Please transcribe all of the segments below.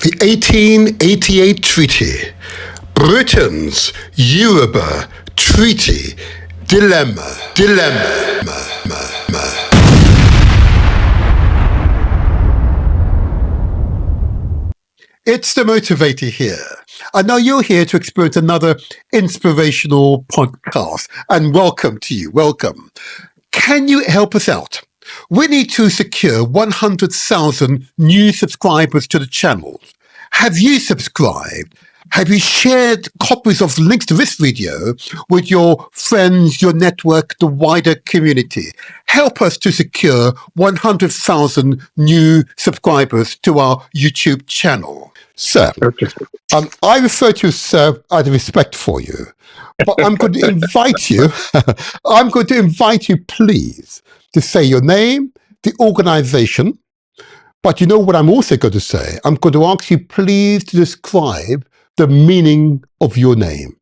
The 1888 Treaty, Britain's Yoruba Treaty Dilemma. It's the motivator here. I know you're here to experience another inspirational podcast, and welcome to you. Welcome. Can you help us out? We need to secure 100,000 new subscribers to the channel. Have you subscribed? Have you shared copies of links to this video with your friends, your network, the wider community? Help us to secure 100,000 new subscribers to our YouTube channel. Sir, I refer to you, sir, out of respect for you, but I'm going to invite you, please, to say your name, the organization, but you know what I'm also going to say? I'm going to ask you, please, to describe the meaning of your name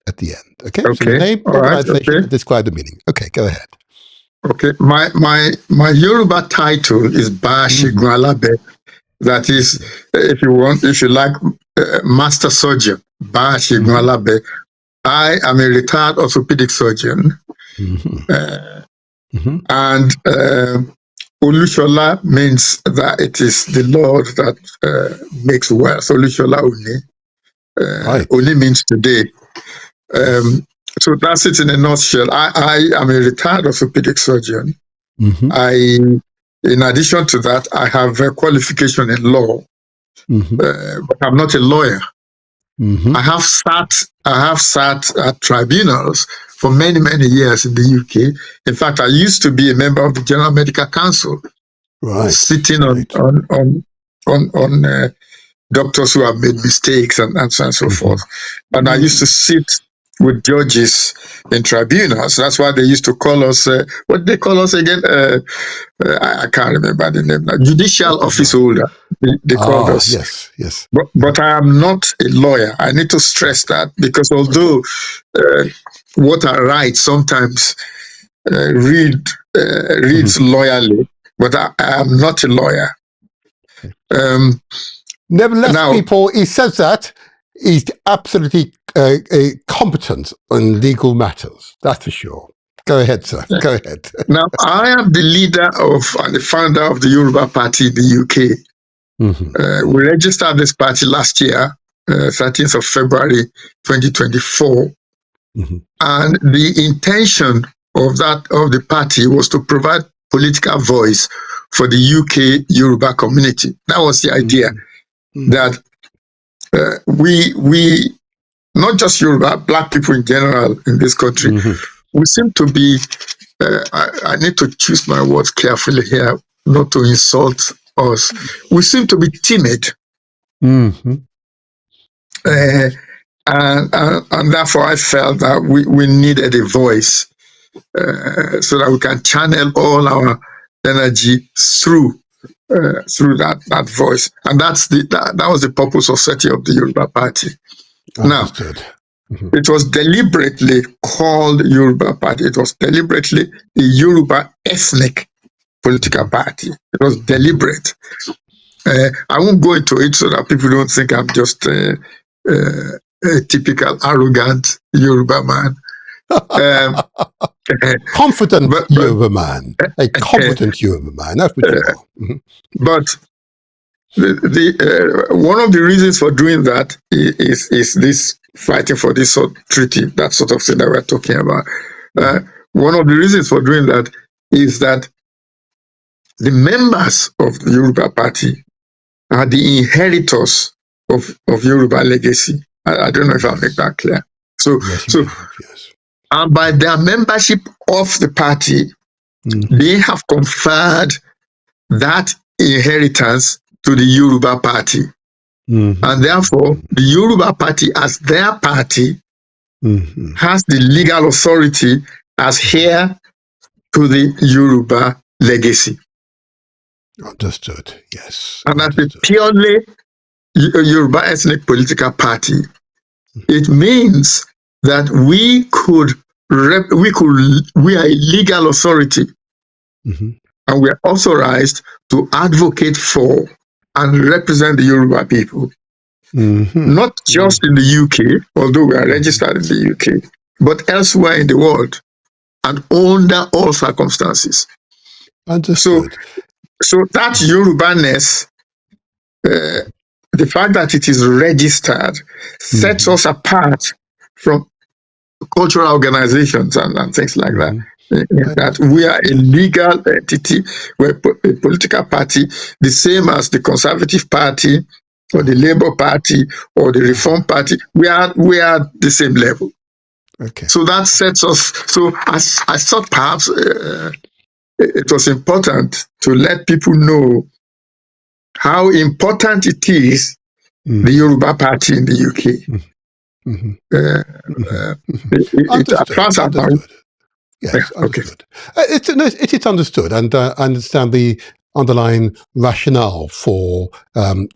at the end. Okay? So your name, organization, and describe the meaning. Okay, go ahead. Okay, my Yoruba title is Baashegunalabe. That is, if you like, master surgeon, Baashegunalabe. I am a retired orthopedic surgeon. And Olushola means that it is the Lord that makes wealth. Olushola Oni. Oni means today. So that's it in a nutshell. I am a retired orthopedic surgeon. In addition to that, I have a qualification in law, but I'm not a lawyer. I have sat at tribunals for many, many years in the UK. In fact, I used to be a member of the General Medical Council, sitting on doctors who have made mistakes and so on and so forth. And I used to sit with judges in tribunals. That's why they used to call us, what they call us again? I can't remember the name now. Judicial office holder, they called us. Yes. But I am not a lawyer. I need to stress that, because although what I write sometimes reads lawyerly, but I am not a lawyer. Nevertheless, people, he says that he's absolutely competent on legal matters. That's for sure. Go ahead, sir. Go ahead. Now, I am the leader and the founder of the Yoruba Party in the UK. We registered this party last year, 13th of February, 2024. And the intention of the party was to provide political voice for the UK Yoruba community. That was the idea, that we, not just Yoruba, Black people in general in this country, we seem to be, I need to choose my words carefully here, not to insult us. We seem to be timid. And therefore I felt that we needed a voice so that we can channel all our energy through that voice. And that was the purpose of setting up the Yoruba Party. Understood. It was deliberately called Yoruba Party. It was deliberately a Yoruba ethnic political party. It was deliberate. I won't go into it so that people don't think I'm just a typical arrogant Yoruba man. Confident Yoruba man. A competent Yoruba man. That's what you are. But one of the reasons for doing that is this fighting for this sort of treaty, that sort of thing that we're talking about. One of the reasons for doing that is that the members of the Yoruba Party are the inheritors of Yoruba legacy. I don't know if I'll make that clear. So, and by their membership of the party, they have conferred that inheritance to the Yoruba Party. And therefore, the Yoruba Party as their party has the legal authority as heir to the Yoruba legacy. Understood, yes. And as a purely Yoruba ethnic political party, it means that we are a legal authority, and we are authorized to advocate for and represent the Yoruba people. Not just in the UK, although we are registered in the UK, but elsewhere in the world and under all circumstances. Understood. So that Yoruba-ness, the fact that it is registered, sets us apart from cultural organizations and things like that. That we are a legal entity, we're a political party, the same as the Conservative Party or the Labour Party or the Reform Party. We are the same level. Okay. So that sets us. So I thought perhaps it was important to let people know how important it is, the Yoruba Party in the UK. Understood. Yes, understood. Okay. It is understood, and I understand the underlying rationale for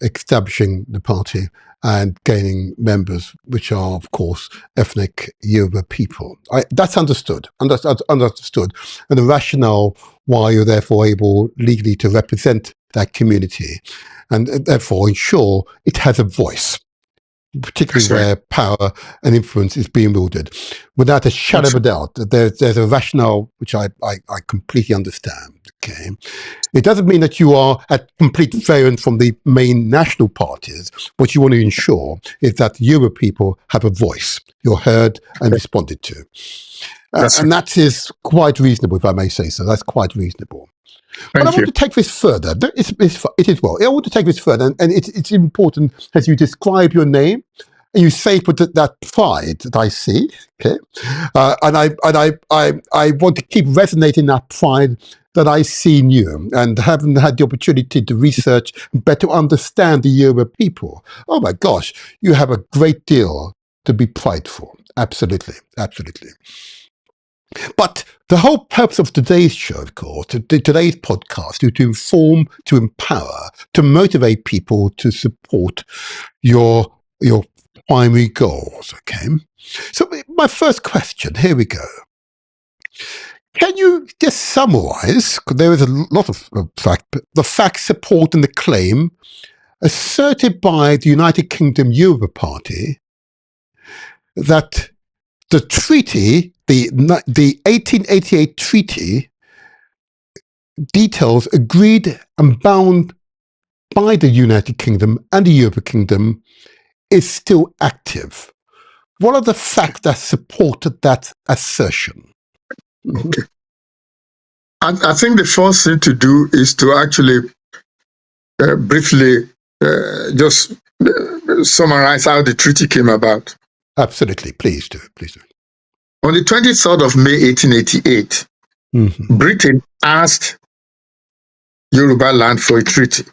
establishing the party and gaining members, which are, of course, ethnic Yoruba people. That's understood. Understood. And the rationale why you're therefore able legally to represent that community and therefore ensure it has a voice, particularly where power and influence is being wielded. Without a shadow of a doubt, there's a rationale which I completely understand. Okay, it doesn't mean that you are at complete variance from the main national parties. What you want to ensure is that Yoruba people have a voice, you're heard and responded to. And that is quite reasonable, if I may say so. That's quite reasonable. But I want to take this further. It is well. I want to take this further, and it's important as you describe your name, and you say it with that pride that I see. Okay, and I want to keep resonating that pride that I see in you, and having had the opportunity to research and better understand the Yoruba people. Oh my gosh, you have a great deal to be prideful. Absolutely. But the whole purpose of today's show, of course, today's podcast, is to inform, to empower, to motivate people to support your primary goals. Okay. So my first question, here we go. Can you just summarize, because there is a lot of the facts supporting the claim asserted by the United Kingdom Yoruba Party that the treaty, the 1888 treaty, details agreed and bound by the United Kingdom and the Yoruba Kingdom is still active. What are the facts that supported that assertion? Okay. I think the first thing to do is to actually briefly just summarize how the treaty came about. Absolutely. Please do. On the 23rd of May, 1888, Britain asked Yoruba land for a treaty.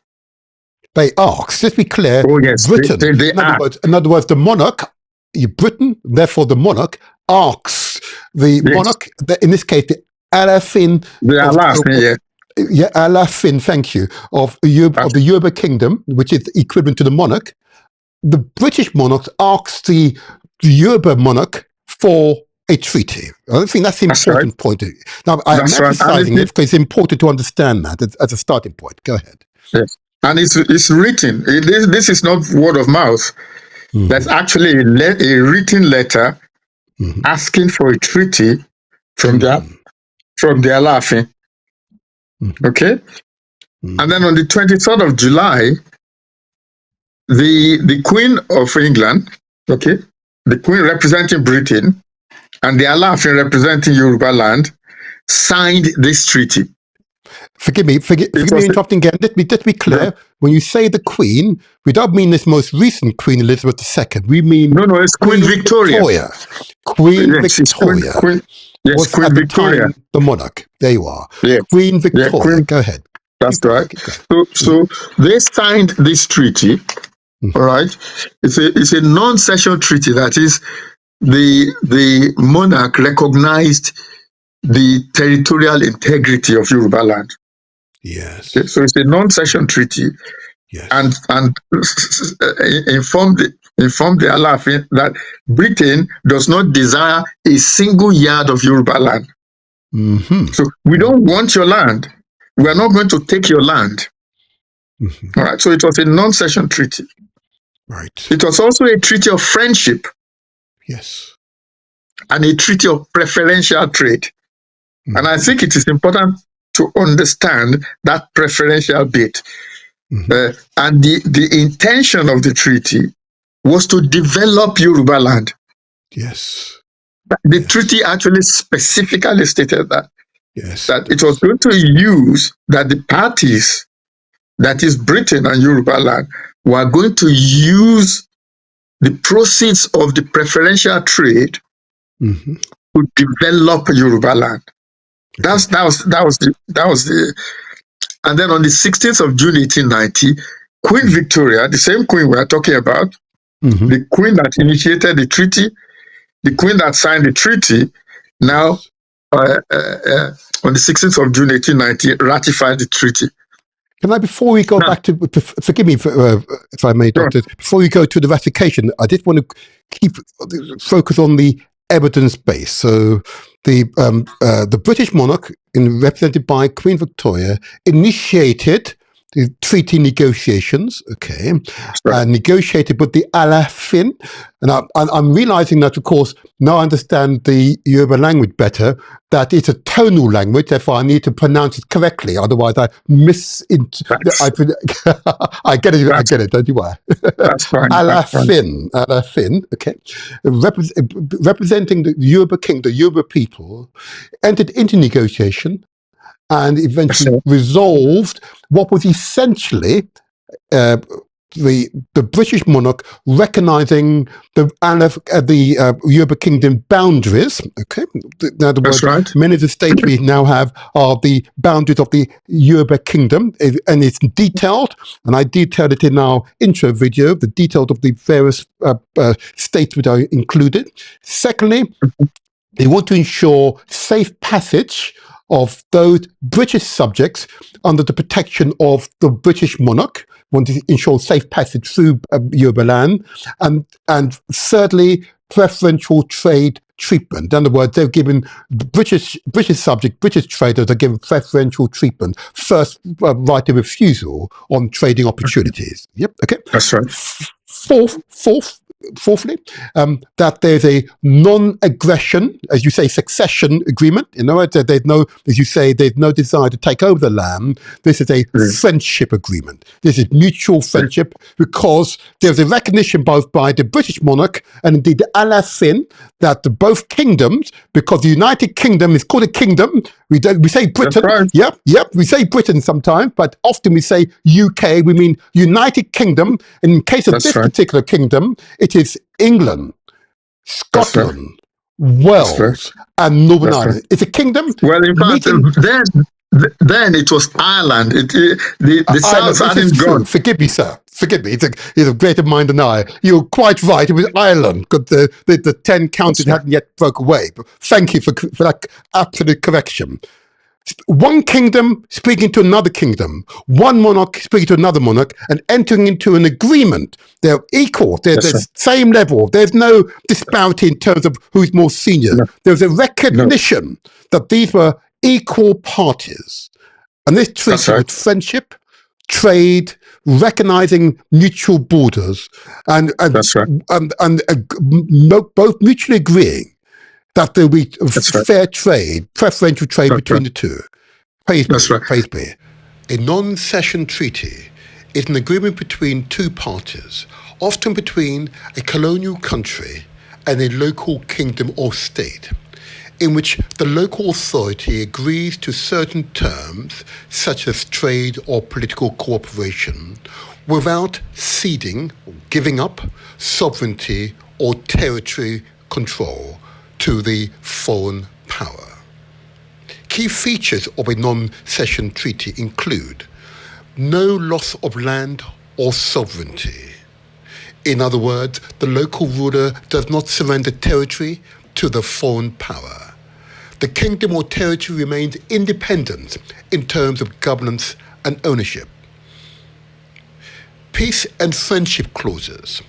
They asked, let's be clear, Britain. They in other words, the monarch, Britain, therefore the monarch, asks the monarch, in this case, the Alaafin. Alaafin, thank you, of the Yoruba Kingdom, which is equivalent to the monarch. The British monarch asks the Yoruba monarch for a treaty. I think that's the important point. Now, I'm emphasizing it because it's important to understand that as a starting point. Go ahead. Yes. And it's written. This is not word of mouth. There's actually a written letter asking for a treaty from the Alaafin. Okay? And then on the 23rd of July, the Queen of England, okay, the Queen representing Britain, and the Alaafin representing Yoruba land, signed this treaty. Forgive me interrupting again. Let me be clear. Yeah. When you say the Queen, we don't mean this most recent Queen Elizabeth II. We mean it's Queen Victoria. Queen Victoria. Queen Victoria. The monarch. There you are. Yeah. Queen Victoria. Go ahead. That's right. So they signed this treaty. All right. It's a non-session treaty. That is, the monarch recognized the territorial integrity of Yoruba land. Yes. Okay, so it's a non-session treaty. Yes. And informed the Alaafin that Britain does not desire a single yard of Yoruba land. So we don't want your land. We are not going to take your land. Mm-hmm. All right. So it was a non-cession treaty. Right. It was also a treaty of friendship Yes. and a treaty of preferential trade. And I think it is important to understand that preferential bit. And the intention of the treaty was to develop Yoruba land. Yes. The treaty actually specifically stated that, Yes. that it was going to use that the parties, that is Britain and Yoruba land, were going to use the proceeds of the preferential trade to develop Yoruba land. That was the, and then on the 16th of June 1890, Queen Victoria, the same queen we are talking about, the queen that initiated the treaty, the queen that signed the treaty, now on the 16th of June 1890, ratified the treaty. Can I, before we go back to, forgive me if I may, Doctor, before we go to the ratification, I did want to keep focus on the evidence base. So the British monarch, represented by Queen Victoria, initiated the treaty negotiations, and negotiated with the Alaafin. And I'm realizing that, of course, now I understand the Yoruba language better, that it's a tonal language, therefore I need to pronounce it correctly, otherwise I I get it, don't you worry. That's fine. Alaafin, representing the Yoruba Kingdom, the Yoruba people, entered into negotiation and eventually resolved what was essentially the British monarch recognizing the Yoruba Kingdom boundaries. In other words, many of the states we now have are the boundaries of the Yoruba Kingdom, and it's detailed. And I detailed it in our intro video, the details of the various states which are included. Secondly, they want to ensure safe passage of those British subjects under the protection of the British monarch, want to ensure safe passage through Yoruba land, and thirdly, preferential trade treatment. In other words, they're given British subjects, British traders are given preferential treatment, first right of refusal on trading opportunities. That's right. Fourthly, that there's a non-aggression, as you say, succession agreement. In other words, there's no, as you say, there's no desire to take over the land. This is a friendship agreement. This is mutual friendship because there's a recognition both by the British monarch and indeed the Alaafin that both kingdoms, because the United Kingdom is called a kingdom. We say Britain. Right. Yep. We say Britain sometimes, but often we say UK. We mean United Kingdom. In case of this particular kingdom, it is England, Scotland, Wales, and Northern Ireland. It's a kingdom. Well, in fact, then it was Ireland. The South hadn't gone. Forgive me, sir. Forgive me. He's a greater mind than I. You're quite right. It was Ireland, because the 10 counties hadn't yet broke away. But thank you for that absolute correction. One kingdom speaking to another kingdom, one monarch speaking to another monarch, and entering into an agreement. They're equal. They're the same level. There's no disparity in terms of who's more senior. There's a recognition that these were equal parties. And this treaty was friendship, trade, recognizing mutual borders, and both mutually agreeing that there will be fair trade, preferential trade between the two. Praise be. A non-cession treaty is an agreement between two parties, often between a colonial country and a local kingdom or state, in which the local authority agrees to certain terms, such as trade or political cooperation, without ceding or giving up sovereignty or territory control to the foreign power. Key features of a non-cession treaty include no loss of land or sovereignty. In other words, the local ruler does not surrender territory to the foreign power. The kingdom or territory remains independent in terms of governance and ownership. Peace and friendship clauses.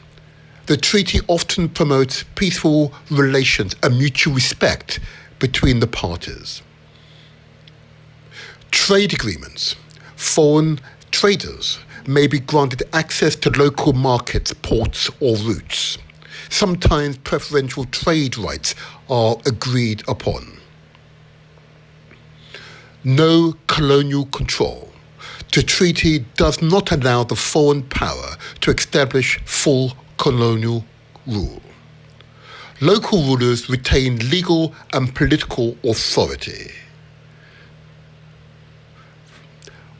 The treaty often promotes peaceful relations and mutual respect between the parties. Trade agreements. Foreign traders may be granted access to local markets, ports, or routes. Sometimes preferential trade rights are agreed upon. No colonial control. The treaty does not allow the foreign power to establish full colonial rule. Local rulers retain legal and political authority.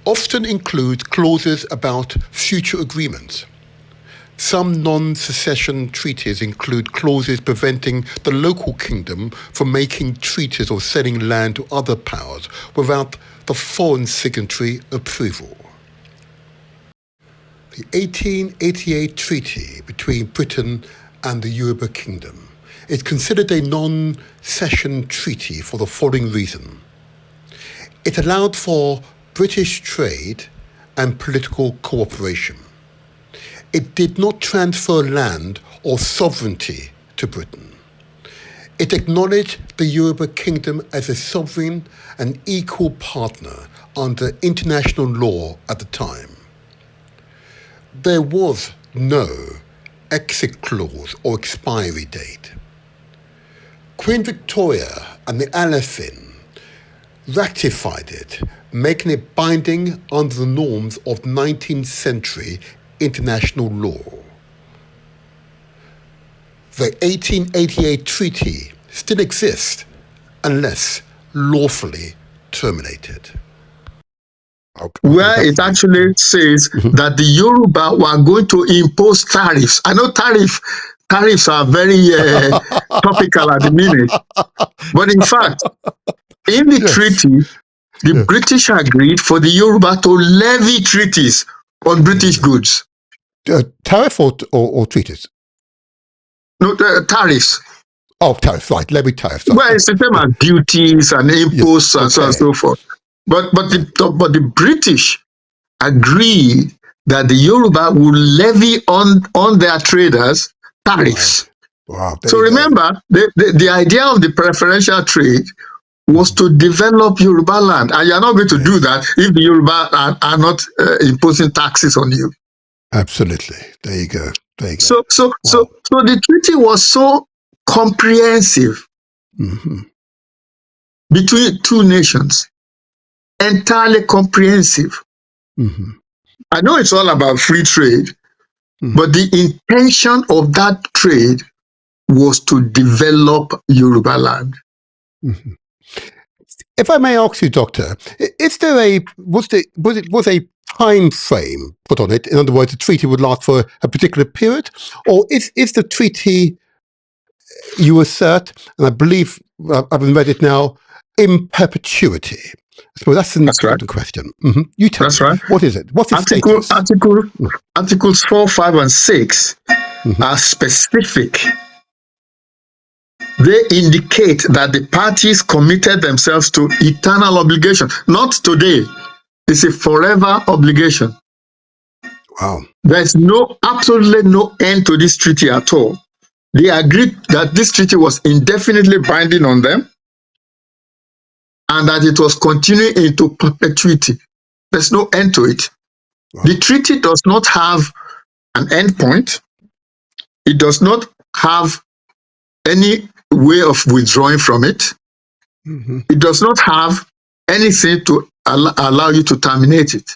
Often includes clauses about future agreements. Some non-secession treaties include clauses preventing the local kingdom from making treaties or selling land to other powers without the foreign signatory approval. The 1888 treaty between Britain and the Yoruba Kingdom is considered a non-cession treaty for the following reason. It allowed for British trade and political cooperation. It did not transfer land or sovereignty to Britain. It acknowledged the Yoruba Kingdom as a sovereign and equal partner under international law at the time. There was no exit clause or expiry date. Queen Victoria and the Alaafin ratified it, making it binding under the norms of 19th century international law. The 1888 treaty still exists unless lawfully terminated. Where it actually says that the Yoruba were going to impose tariffs. I know tariffs are very topical at the minute, but in fact, in the treaty, the British agreed for the Yoruba to levy treaties on British goods. Tariff or treaties? No, tariffs. Oh, tariffs, right, levy tariffs. Well, it's the same as duties and imposts and so on and so forth. But the British agreed that the Yoruba would levy on their traders tariffs. Wow. So remember, the idea of the preferential trade was to develop Yoruba land. And you're not going to do that if the Yoruba are not imposing taxes on you. Absolutely. There you go. So the treaty was so comprehensive between two nations. Entirely comprehensive. I know it's all about free trade, but the intention of that trade was to develop Yoruba land. If I may ask you, Doctor, was a time frame put on it? In other words, the treaty would last for a particular period, or is the treaty, you assert, and I believe I've read it now, in perpetuity? So that's an important question. You tell me. Right. What is it? What's its status? Articles 4, 5, and 6 are specific. They indicate that the parties committed themselves to eternal obligation. Not today. It's a forever obligation. Wow. There's absolutely no end to this treaty at all. They agreed that this treaty was indefinitely binding on them, and that it was continuing into perpetuity. There's no end to it. Wow. The treaty does not have an end point. It does not have any way of withdrawing from it. It does not have anything to allow you to terminate it.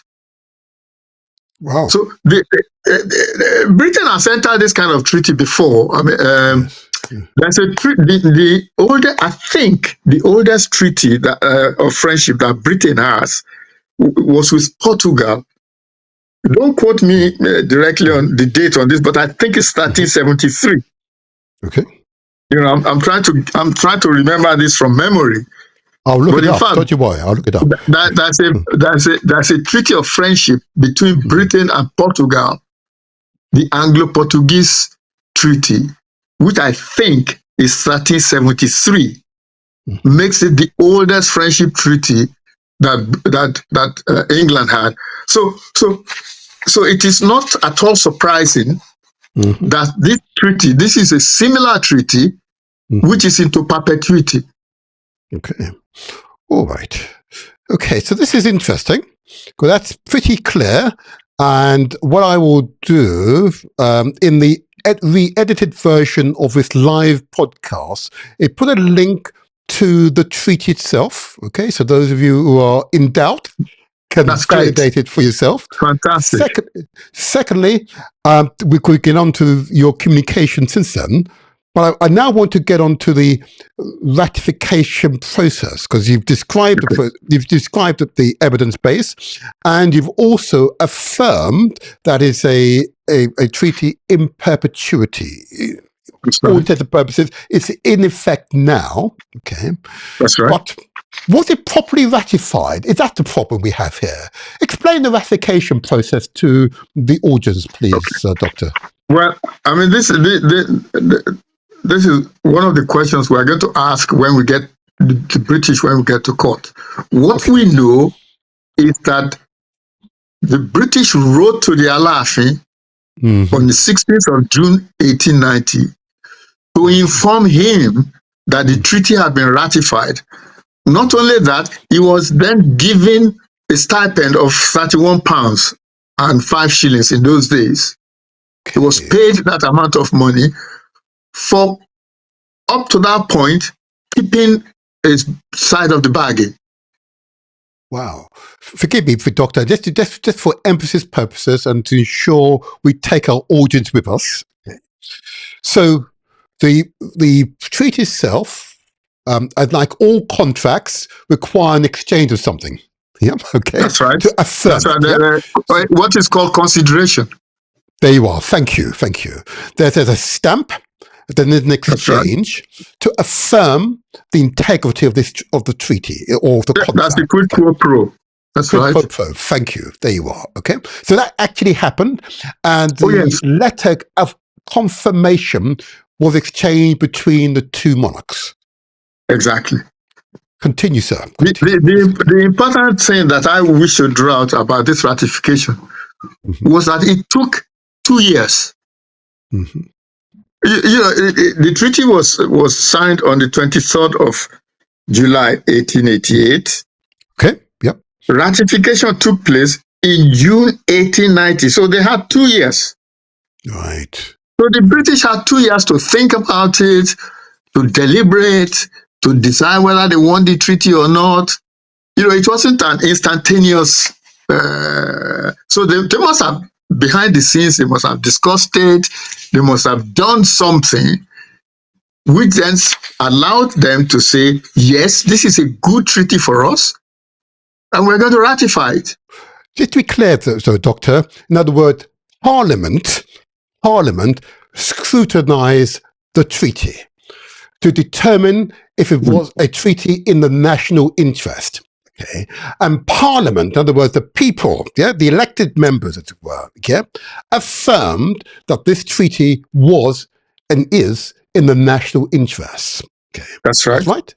Wow. So Britain has entered this kind of treaty before. I mean, there's a the oldest treaty that, of friendship that Britain has was with Portugal. Don't quote me directly on the date on this, but I think it's 1373. Okay. You know, I'm trying to remember this from memory. I'll look it up. Don't you worry. I'll look it up. That's a treaty of friendship between Britain and Portugal, the Anglo-Portuguese treaty, which I think is 1373, makes it the oldest friendship treaty that England had. So it is not at all surprising that this is a similar treaty, which is into perpetuity. Okay. All right. Okay, so this is interesting. Well, that's pretty clear. And what I will do in the re-edited version of this live podcast, it put a link to the treaty itself. Okay, so those of you who are in doubt can That's great. validate it for yourself. Fantastic. Secondly, we could get on to your communication since then. But I now want to get on to the ratification process, because you've described the evidence base, and you've also affirmed that it's a treaty in perpetuity. For all intents and purposes, it's in effect now. Okay, that's right. But was it properly ratified? Is that the problem we have here? Explain the ratification process to the audience, please, Doctor. Well, I mean, this is one of the questions we're going to ask when we get the British, when we get to court. What we know is that the British wrote to the Alaafin on the 16th of June 1890 to inform him that the treaty had been ratified. Not only that, he was then given a stipend of £31 and 5 shillings in those days. He was paid that amount of money for, up to that point, keeping his side of the bargain. Wow. Forgive me, Doctor, just for emphasis purposes and to ensure we take our audience with us. So the treaty itself, like all contracts, require an exchange of something. Yeah, okay. That's right. To affirm. That's right. What is called consideration. There you are. Thank you. There's a stamp, then there's an exchange to affirm the integrity of the treaty or of the contract. That's the quid pro quo. That's right. Quid pro quo. Thank you. There you are. Okay. So that actually happened, and the letter of confirmation was exchanged between the two monarchs. Exactly. Continue, sir. The important thing that I wish to draw out about this ratification was that it took 2 years. Mm-hmm. The treaty was signed on the 23rd of July 1888. Okay. Yep. Ratification took place in June 1890. So they had 2 years. Right. So the British had 2 years to think about it, to deliberate, to decide whether they want the treaty or not. It wasn't an instantaneous. So they must have, behind the scenes, they must have discussed it. They must have done something which then allowed them to say, yes, this is a good treaty for us, and we're going to ratify it. Just to be clear, so Doctor, in other words, Parliament scrutinized the treaty to determine if it was a treaty in the national interest. Okay. And Parliament, in other words, the people, the elected members, as it were, affirmed that this treaty was and is in the national interest. Okay. That's right. That's right?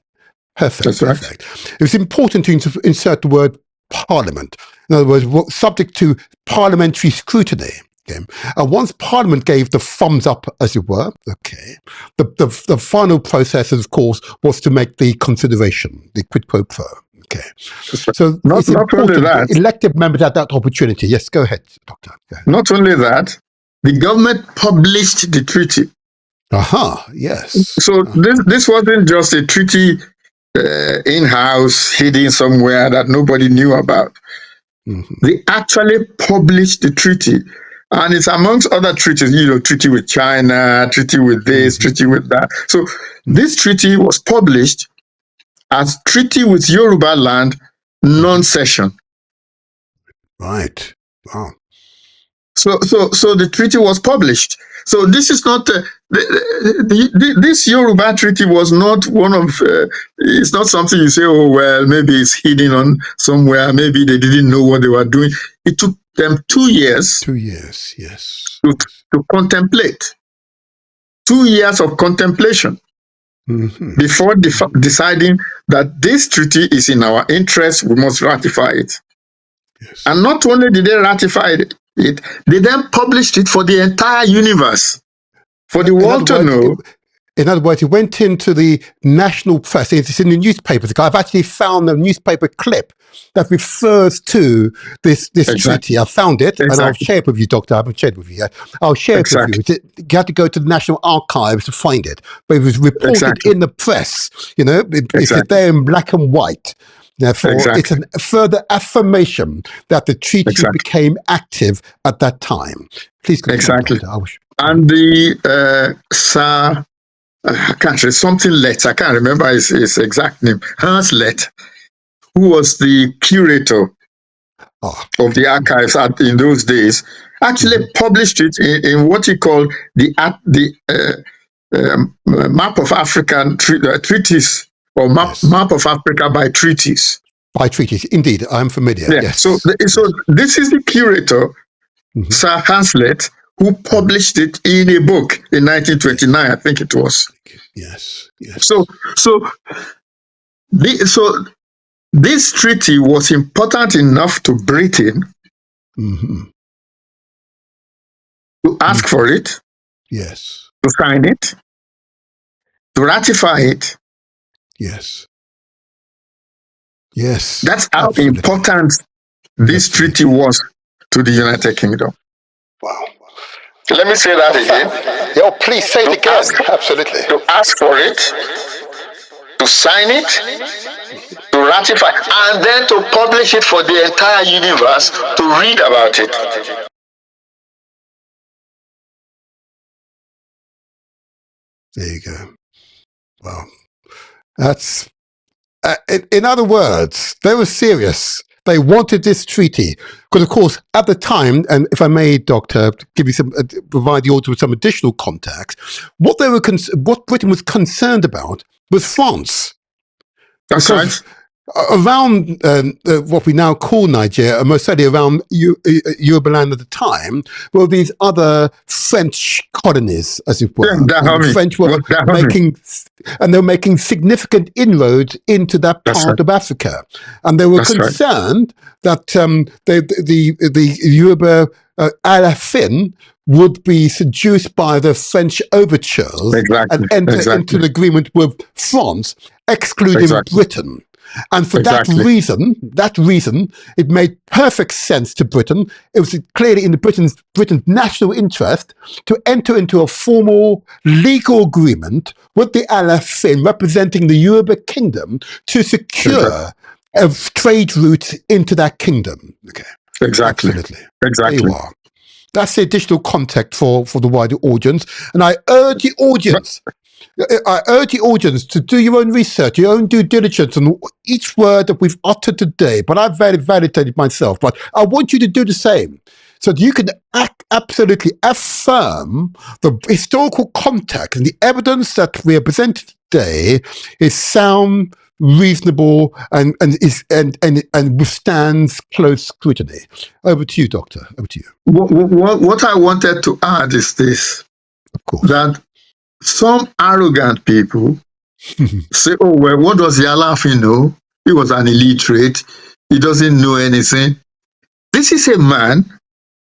Perfect. That's perfect. Right. It's important to insert the word Parliament. In other words, subject to parliamentary scrutiny. Okay. And once Parliament gave the thumbs up, as it were, the final process, of course, was to make the consideration, the quid pro quo. Okay. So it's important that elected members had that opportunity. Yes, go ahead, Doctor. Go ahead. Not only that, the government published the treaty. Yes. So this wasn't just a treaty in-house, hidden somewhere that nobody knew about. Mm-hmm. They actually published the treaty. And it's amongst other treaties, treaty with China, treaty with this, treaty with that. So this treaty was published as Treaty with Yoruba Land, non-cession. Right. Wow. So the treaty was published. So this is not this Yoruba treaty was not one of. It's not something you say, oh well, maybe it's hidden on somewhere. Maybe they didn't know what they were doing. It took them 2 years. 2 years, yes. To contemplate. 2 years of contemplation. Mm-hmm. Before deciding that this treaty is in our interest, we must ratify it. Yes. And not only did they ratify it, they then published it for the entire universe, for the world to know. In other words, it went into the national press. It's in the newspapers. I've actually found a newspaper clip that refers to this treaty. I found it, and I'll share it with you, Doctor. I haven't shared it with you yet. I'll share it with you. You have to go to the National Archives to find it. But it was reported in the press. You know, it's there in black and white. Therefore, it's a further affirmation that the treaty became active at that time. Please continue, Doctor. And the Sir, I can't remember something Let. I can't remember his exact name. Hans Let, who was the curator of the archives in those days, actually published it in what he called the map of African treaties, or map of Africa by treaties. By treaties, indeed, I'm familiar. Yeah. Yes. So this is the curator, Sir Hans Let, who published it in a book in 1929, I think it was. Yes. So this treaty was important enough to Britain to ask for it, to sign it, to ratify it. Yes. That's how important this treaty was to the United Kingdom. Wow. Let me say that again. Yo, please say it again. Absolutely. To ask for it, to sign it, to ratify, and then to publish it for the entire universe to read about it. There you go. Wow. That's, in other words, they were serious. They wanted this treaty because, of course, at the time, and if I may, Doctor, give you provide the audience with some additional context, what Britain was concerned about was France. That's right. Around what we now call Nigeria, and most certainly around Yoruba land at the time, were these other French colonies, as it were. The French were making significant inroads into that part of Africa, and they were concerned that the Yoruba Alaafin would be seduced by the French overtures and enter into an agreement with France, excluding Britain. And for that reason, it made perfect sense to Britain. It was clearly in Britain's national interest to enter into a formal legal agreement with the Alaafin, representing the Yoruba Kingdom, to secure trade routes into that kingdom. Okay. Absolutely. There you are. That's the additional context for the wider audience. And I urge the audience to do your own research, your own due diligence on each word that we've uttered today. But I've validated myself. But I want you to do the same, so that you can absolutely affirm the historical context and the evidence that we are presenting today is sound, reasonable, and withstands close scrutiny. Over to you, Doctor. Over to you. What I wanted to add is this: of course, that some arrogant people say, "Oh well, what does the Alaafin know? He was an illiterate. He doesn't know anything." This is a man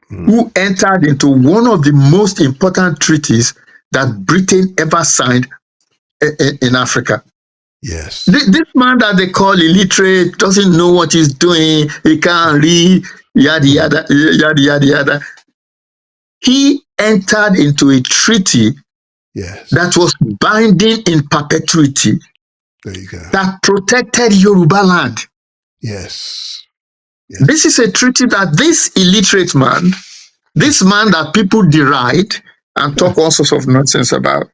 who entered into one of the most important treaties that Britain ever signed in Africa. Yes. This man that they call illiterate, doesn't know what he's doing, he can't read, yada, yada, yada, yada, yada. He entered into a treaty that was binding in perpetuity. There you go. That protected Yoruba land. Yes. This is a treaty that this illiterate man, this man that people deride and talk all sorts of nonsense about,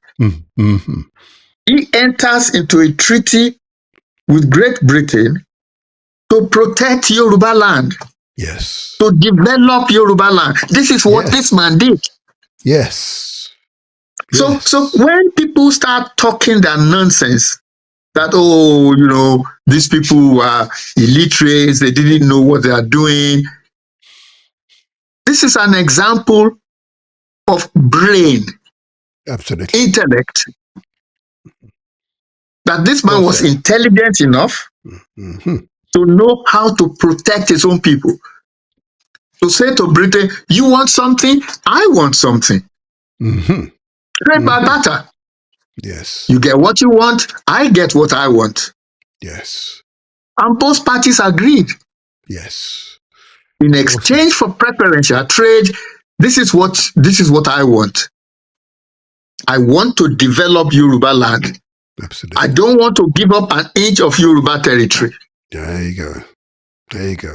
he enters into a treaty with Great Britain to protect Yoruba land. Yes. To develop Yoruba land. This is what this man did. Yes. So when people start talking that nonsense, that, oh, you know, these people are illiterates, they didn't know what they are doing. This is an example of brain, intellect, that this man was intelligent enough to know how to protect his own people. To say to Britain, you want something, I want something. Trade by barter. Yes. You get what you want, I get what I want. Yes. And both parties agreed. Yes. In Well said. exchange for preferential trade, this is what I want. I want to develop Yoruba land. Absolutely. I don't want to give up an inch of Yoruba territory. There you go. There you go.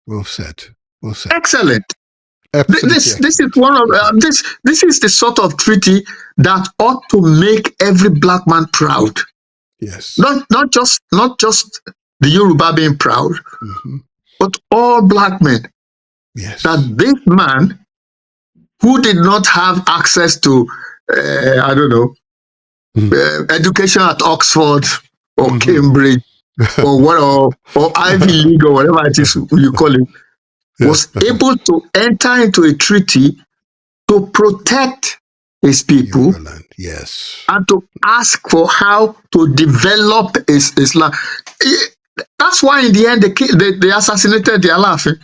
Well said. Well said. Excellent. Absolutely This is excellent. one of this is the sort of treaty that ought to make every black man proud. Yes. Not just the Yoruba being proud, but all black men. Yes. That this man who did not have access to I don't know education at Oxford or Cambridge or what or Ivy League or whatever it is you call it, was able to enter into a treaty to protect his people Land. Yes. and to ask for how to develop his land. That's why in the end they assassinated the Alaafin.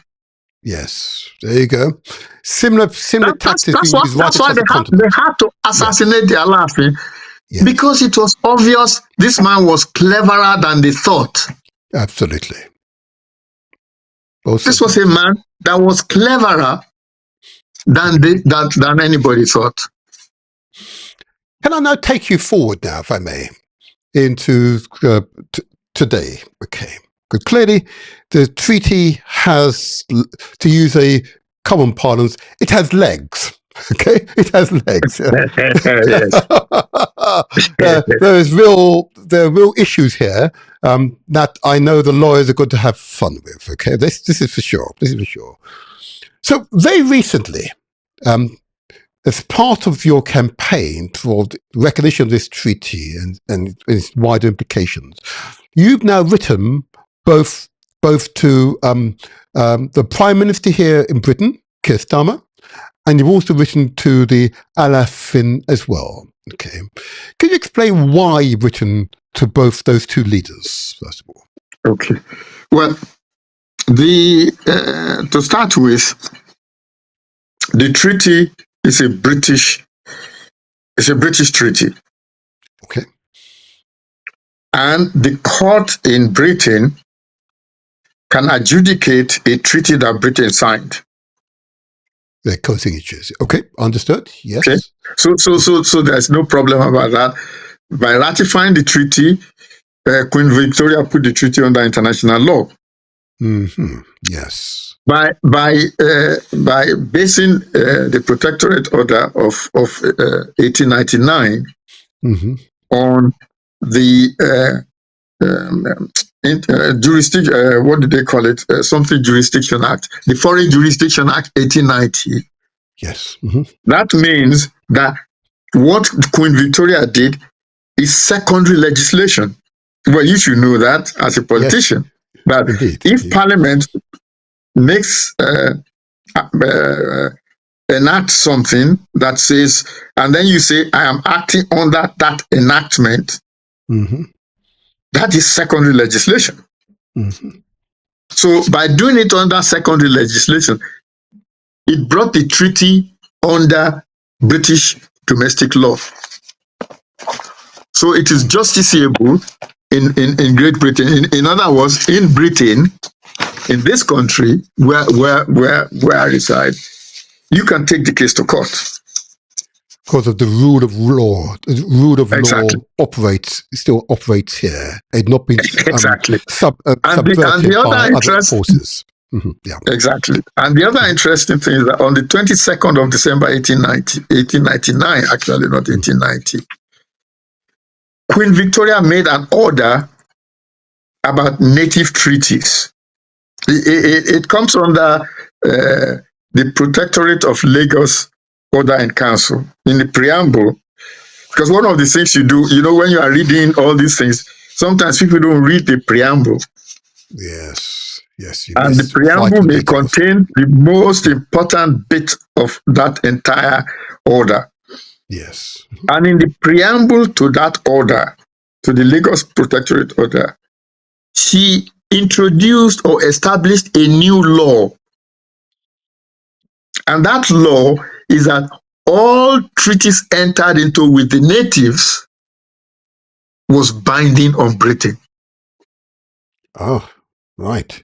Yes. There you go. Similar tactics being used right That's why across the continent. they had to assassinate the Alaafin. Yes. Because it was obvious this man was cleverer than they thought. Absolutely. This was a man that was cleverer than anybody thought. Can I now take you forward now, if I may, into today? Okay. Because clearly the treaty has, to use a common parlance, it has legs. Okay, it has legs. There are real issues here that I know the lawyers are going to have fun with. Okay, this is for sure. This is for sure. So very recently, as part of your campaign for the recognition of this treaty and its wider implications, you've now written both to the Prime Minister here in Britain, Keir Starmer, and you've also written to the Alaafin as well. Okay. Can you explain why you've written to both those two leaders, first of all? Okay. Well, to start with, the treaty is a British treaty. Okay. And the court in Britain can adjudicate a treaty that Britain signed. They're co-signatures. Okay, understood. Yes. Okay. So there's no problem about that. By ratifying the treaty, Queen Victoria put the treaty under international law. Yes. By basing the Protectorate Order of 1899 on the jurisdiction, what do they call it? Something Jurisdiction Act, the Foreign Jurisdiction Act 1890. Yes. That means that what Queen Victoria did is secondary legislation. Well, you should know that as a politician. Yes. That indeed, if Parliament makes enact something that says, and then you say, I am acting under that enactment, that is secondary legislation. So by doing it under secondary legislation, it brought the treaty under British domestic law. So it is justiciable in Great Britain. In other words, in Britain, in this country where I reside, you can take the case to court. Because of the rule of law. The rule of law still operates here. It not been subverted by other forces. Yeah. Exactly. And the other interesting thing is that on the 22nd of December 1899, actually not 1890, Queen Victoria made an order about native treaties. It comes under the Protectorate of Lagos Order and Council in the preamble. Because one of the things you do, when you are reading all these things, sometimes people don't read the preamble. Yes. And the preamble may contain the most important bit of that entire order. Yes. And in the preamble to that order, to the Lagos Protectorate Order, she introduced or established a new law. And that law is that all treaties entered into with the natives was binding on Britain. Oh, right.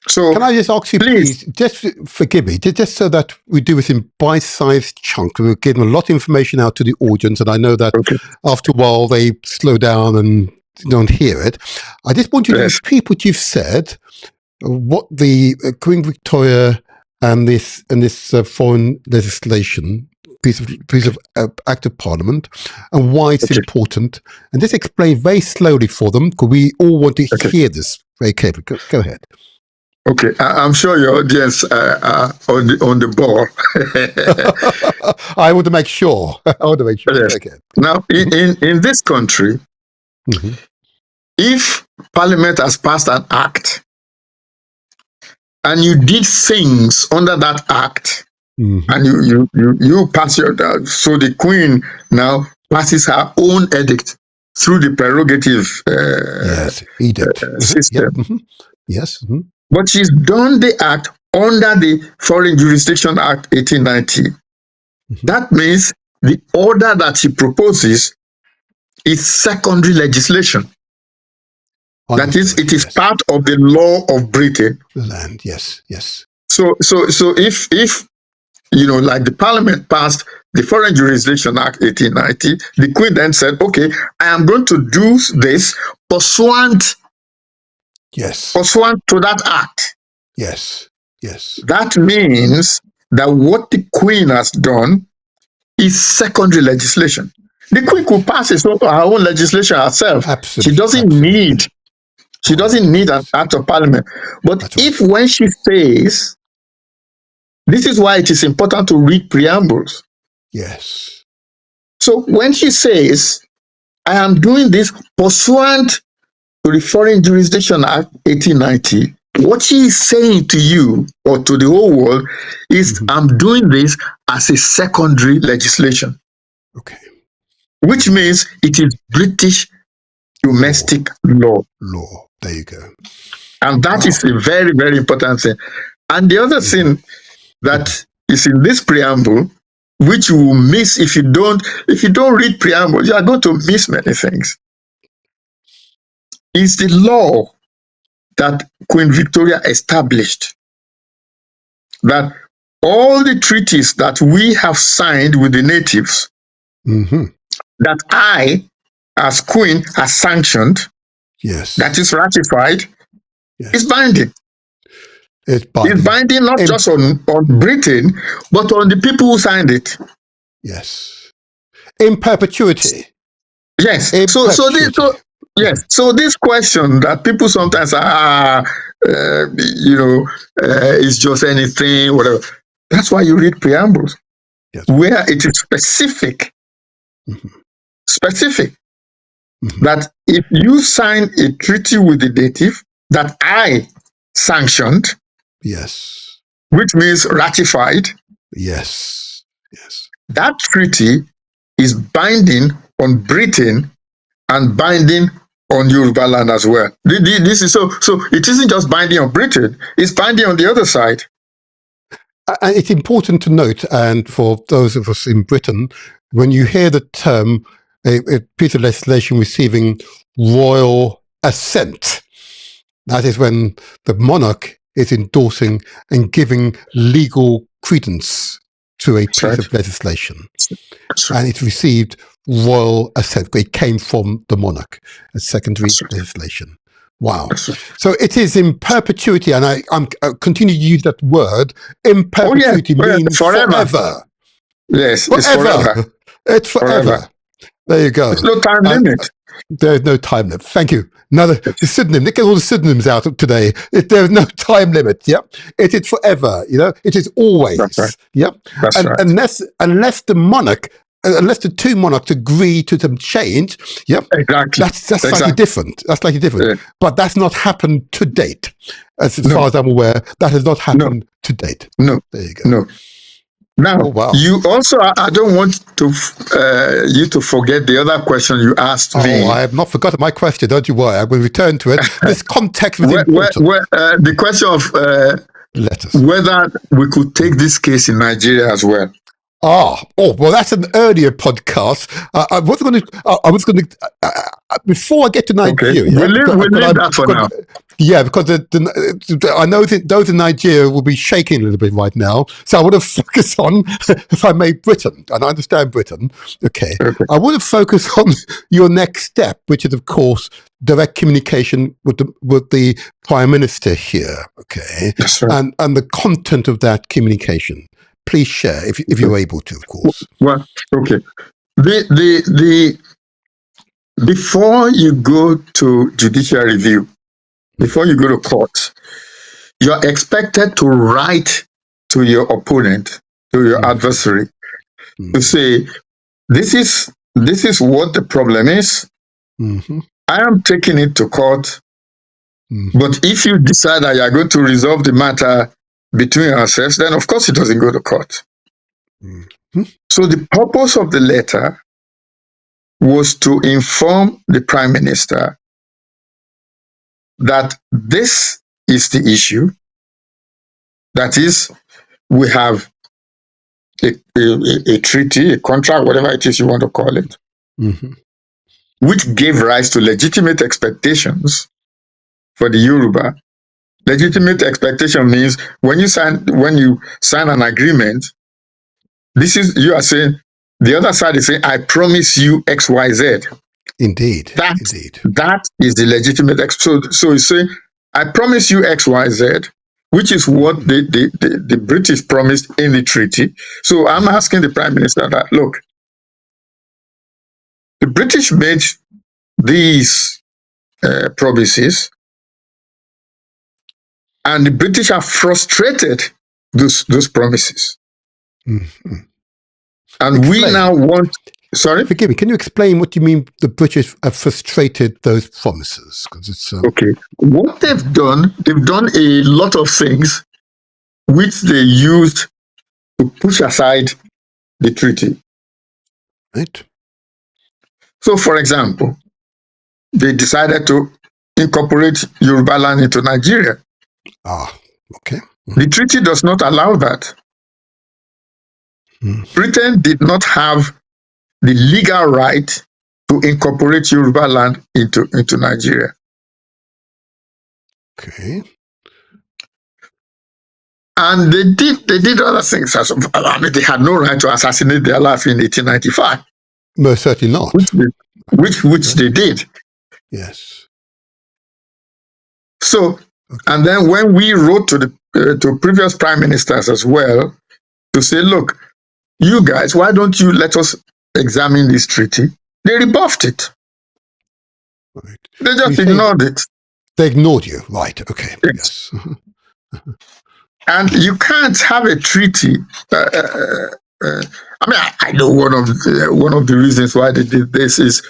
So can I just ask you, please, just forgive me, just so that we do this in bite-sized chunks. We're getting a lot of information out to the audience, and I know that after a while they slow down and don't hear it. I just want you to repeat what you've said, what the Queen Victoria and this foreign legislation, piece of Act of Parliament, and why it's important, and just explain very slowly for them, because we all want to hear this very carefully. Go ahead. Okay, I'm sure your audience are on the ball. I want to make sure. Yes. Okay. Now, in this country, if Parliament has passed an act and you did things under that act, and you pass your, so the Queen now passes her own edict through the prerogative edict system. Yep. Yes. But she's done the act under the Foreign Jurisdiction Act 1890. That means the order that she proposes is secondary legislation. That is, it is part of the law of Britain. Land, yes. So if like the Parliament passed the Foreign Jurisdiction Act 1890, the Queen then said, okay, I am going to do this pursuant to that act. Yes. That means that what the Queen has done is secondary legislation. The Queen could pass her own legislation herself. Absolutely. She doesn't need an act of Parliament. But when she says, this is why it is important to read preambles. Yes. So when she says, I am doing this pursuant to the Foreign Jurisdiction Act 1890, what she is saying to you or to the whole world is, I'm doing this as a secondary legislation. Okay. Which means it is British domestic law. There you go. And that is a very, very important thing. And the other thing that is in this preamble, which you will miss if you don't read preamble, you are going to miss many things, is the law that Queen Victoria established, that all the treaties that we have signed with the natives, that I, as Queen, has sanctioned, that is ratified, is binding. It's binding not just on Britain, but on the people who signed it. Yes. In perpetuity. Yes. So this question that people sometimes it's just anything, whatever. That's why you read preambles, where it is specific. That if you sign a treaty with the native that I sanctioned, which means ratified, that treaty is binding on Britain and binding on Yoruba land as well. This is so it isn't just binding on Britain, it's binding on the other side. And it's important to note, and for those of us in Britain, when you hear the term a piece of legislation receiving royal assent, that is when the monarch is endorsing and giving legal credence to a piece of legislation. And it received royal assent. It came from the monarch as secondary legislation. Wow. So it is in perpetuity, and I'm continue to use that word. In perpetuity means forever. Yes, forever. It's forever. There you go. There's no time limit. There's no time limit. Thank you. The synonym. They get all the synonyms out there's no time limit. Yep. It is forever. It is always. That's right. Yep. That's right. Unless the monarch, unless the two monarchs agree to some change. Yep. Exactly. That's slightly different. That's slightly different. Yeah. But that's not happened to date. As far as I'm aware, that has not happened to date. No. There you go. No. Now, you also, I don't want to you to forget the other question you asked me. I have not forgotten my question, don't you worry. I will return to it. This context was important. The question of letters, whether we could take this case in Nigeria as well. Oh, well, that's an earlier podcast. I was going to. I was going to. Before I get to Okay, Nigeria, we leave that for now. yeah, because I know that those in Nigeria will be shaking a little bit right now. So I want to focus on, if I may, Britain, and I understand Britain. Okay, Okay. I want to focus on your next step, which is, of course, direct communication with the Prime Minister here. Okay, That's right. and the content of that communication. Please share if you're able to, of course. Well, okay. The before you go to judicial review, before you go to court, you're expected to write to your opponent, to your adversary, to say, this is what the problem is. Mm-hmm. I am taking it to court, but if you decide that you are going to resolve the matter between ourselves, then of course it doesn't go to court. Mm-hmm. So the purpose of the letter was to inform the Prime Minister that this is the issue. That is, we have a treaty, a contract, whatever it is you want to call it, which gave rise to legitimate expectations for the Yoruba. Legitimate expectation means when you sign an agreement, this is, you are saying, the other side is saying, I promise you X, Y, Z. Indeed. That is the legitimate. So it's saying, I promise you X, Y, Z, which is what the British promised in the treaty. So I'm asking the Prime Minister that, look, the British made these promises, and the British have frustrated those promises. Mm-hmm. And Explain. we now want. Sorry? Forgive me, can you explain what you mean the British have frustrated those promises? Because it's okay. What they've done a lot of things which they used to push aside the treaty. Right. So, for example, they decided to incorporate Yoruba land into Nigeria. Okay. The treaty does not allow that. Britain did not have the legal right to incorporate Yoruba land into Nigeria. Okay. And they did other things. I mean, they had no right to assassinate the Alaafin in 1895. Most certainly not. Which they did. Yes. So, and then when we wrote to previous prime ministers as well to say, look, you guys, why don't you let us examine this treaty? They rebuffed it. Right. They just ignored it. They ignored you, right? Okay. Yes. And you can't have a treaty. I mean, I know one of the reasons why they did this is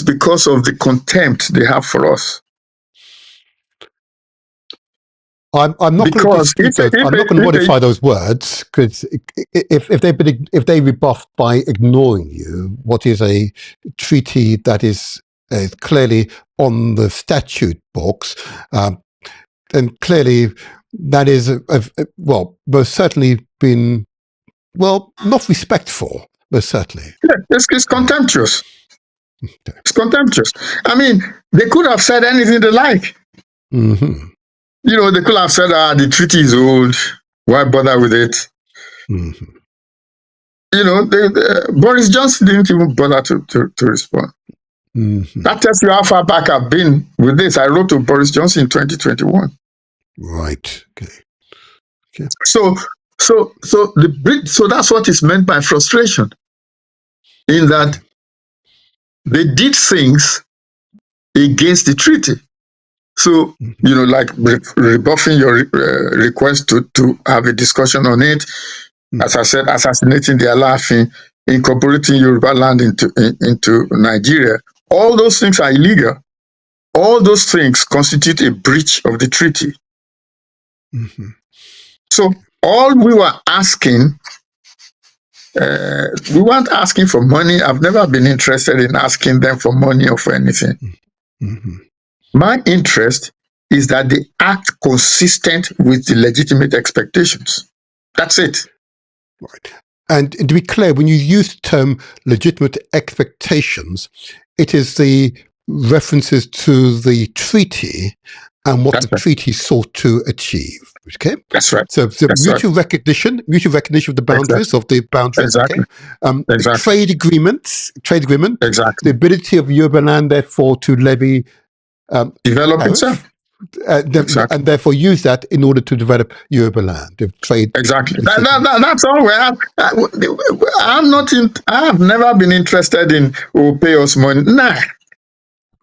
because of the contempt they have for us. I'm not going to dispute those. I'm not going to modify those words, because if they rebuffed by ignoring you, what is a treaty that is clearly on the statute books, then clearly that is most certainly been not respectful, most certainly. Yeah, it's contemptuous. Okay. It's contemptuous. I mean, they could have said anything they like. Mm-hmm. You know, they could have said, the treaty is old. Why bother with it? Mm-hmm. You know, Boris Johnson didn't even bother to respond. Mm-hmm. That tells you how far back I've been with this. I wrote to Boris Johnson in 2021. Right. Okay. So that's what is meant by frustration. In that they did things against the treaty. So, you know, like rebuffing your request to have a discussion on it. As I said, assassinating the Alaafin, incorporating Yoruba land into Nigeria. All those things are illegal. All those things constitute a breach of the treaty. Mm-hmm. So all we were asking, we weren't asking for money. I've never been interested in asking them for money or for anything. Mm-hmm. My interest is that they act consistent with the legitimate expectations. That's it. Right. And to be clear, when you use the term legitimate expectations, it is the references to the treaty and what the treaty sought to achieve. Okay, That's right. So the That's mutual recognition of the boundaries Exactly. Okay, trade agreement, Exactly. the ability of Yoruba land, therefore, to levy Develop tariff, itself. and therefore use that in order to develop Yoruba land, the trade. Exactly. That's all we have. I'm not. I have never been interested in who pay us money. Nah.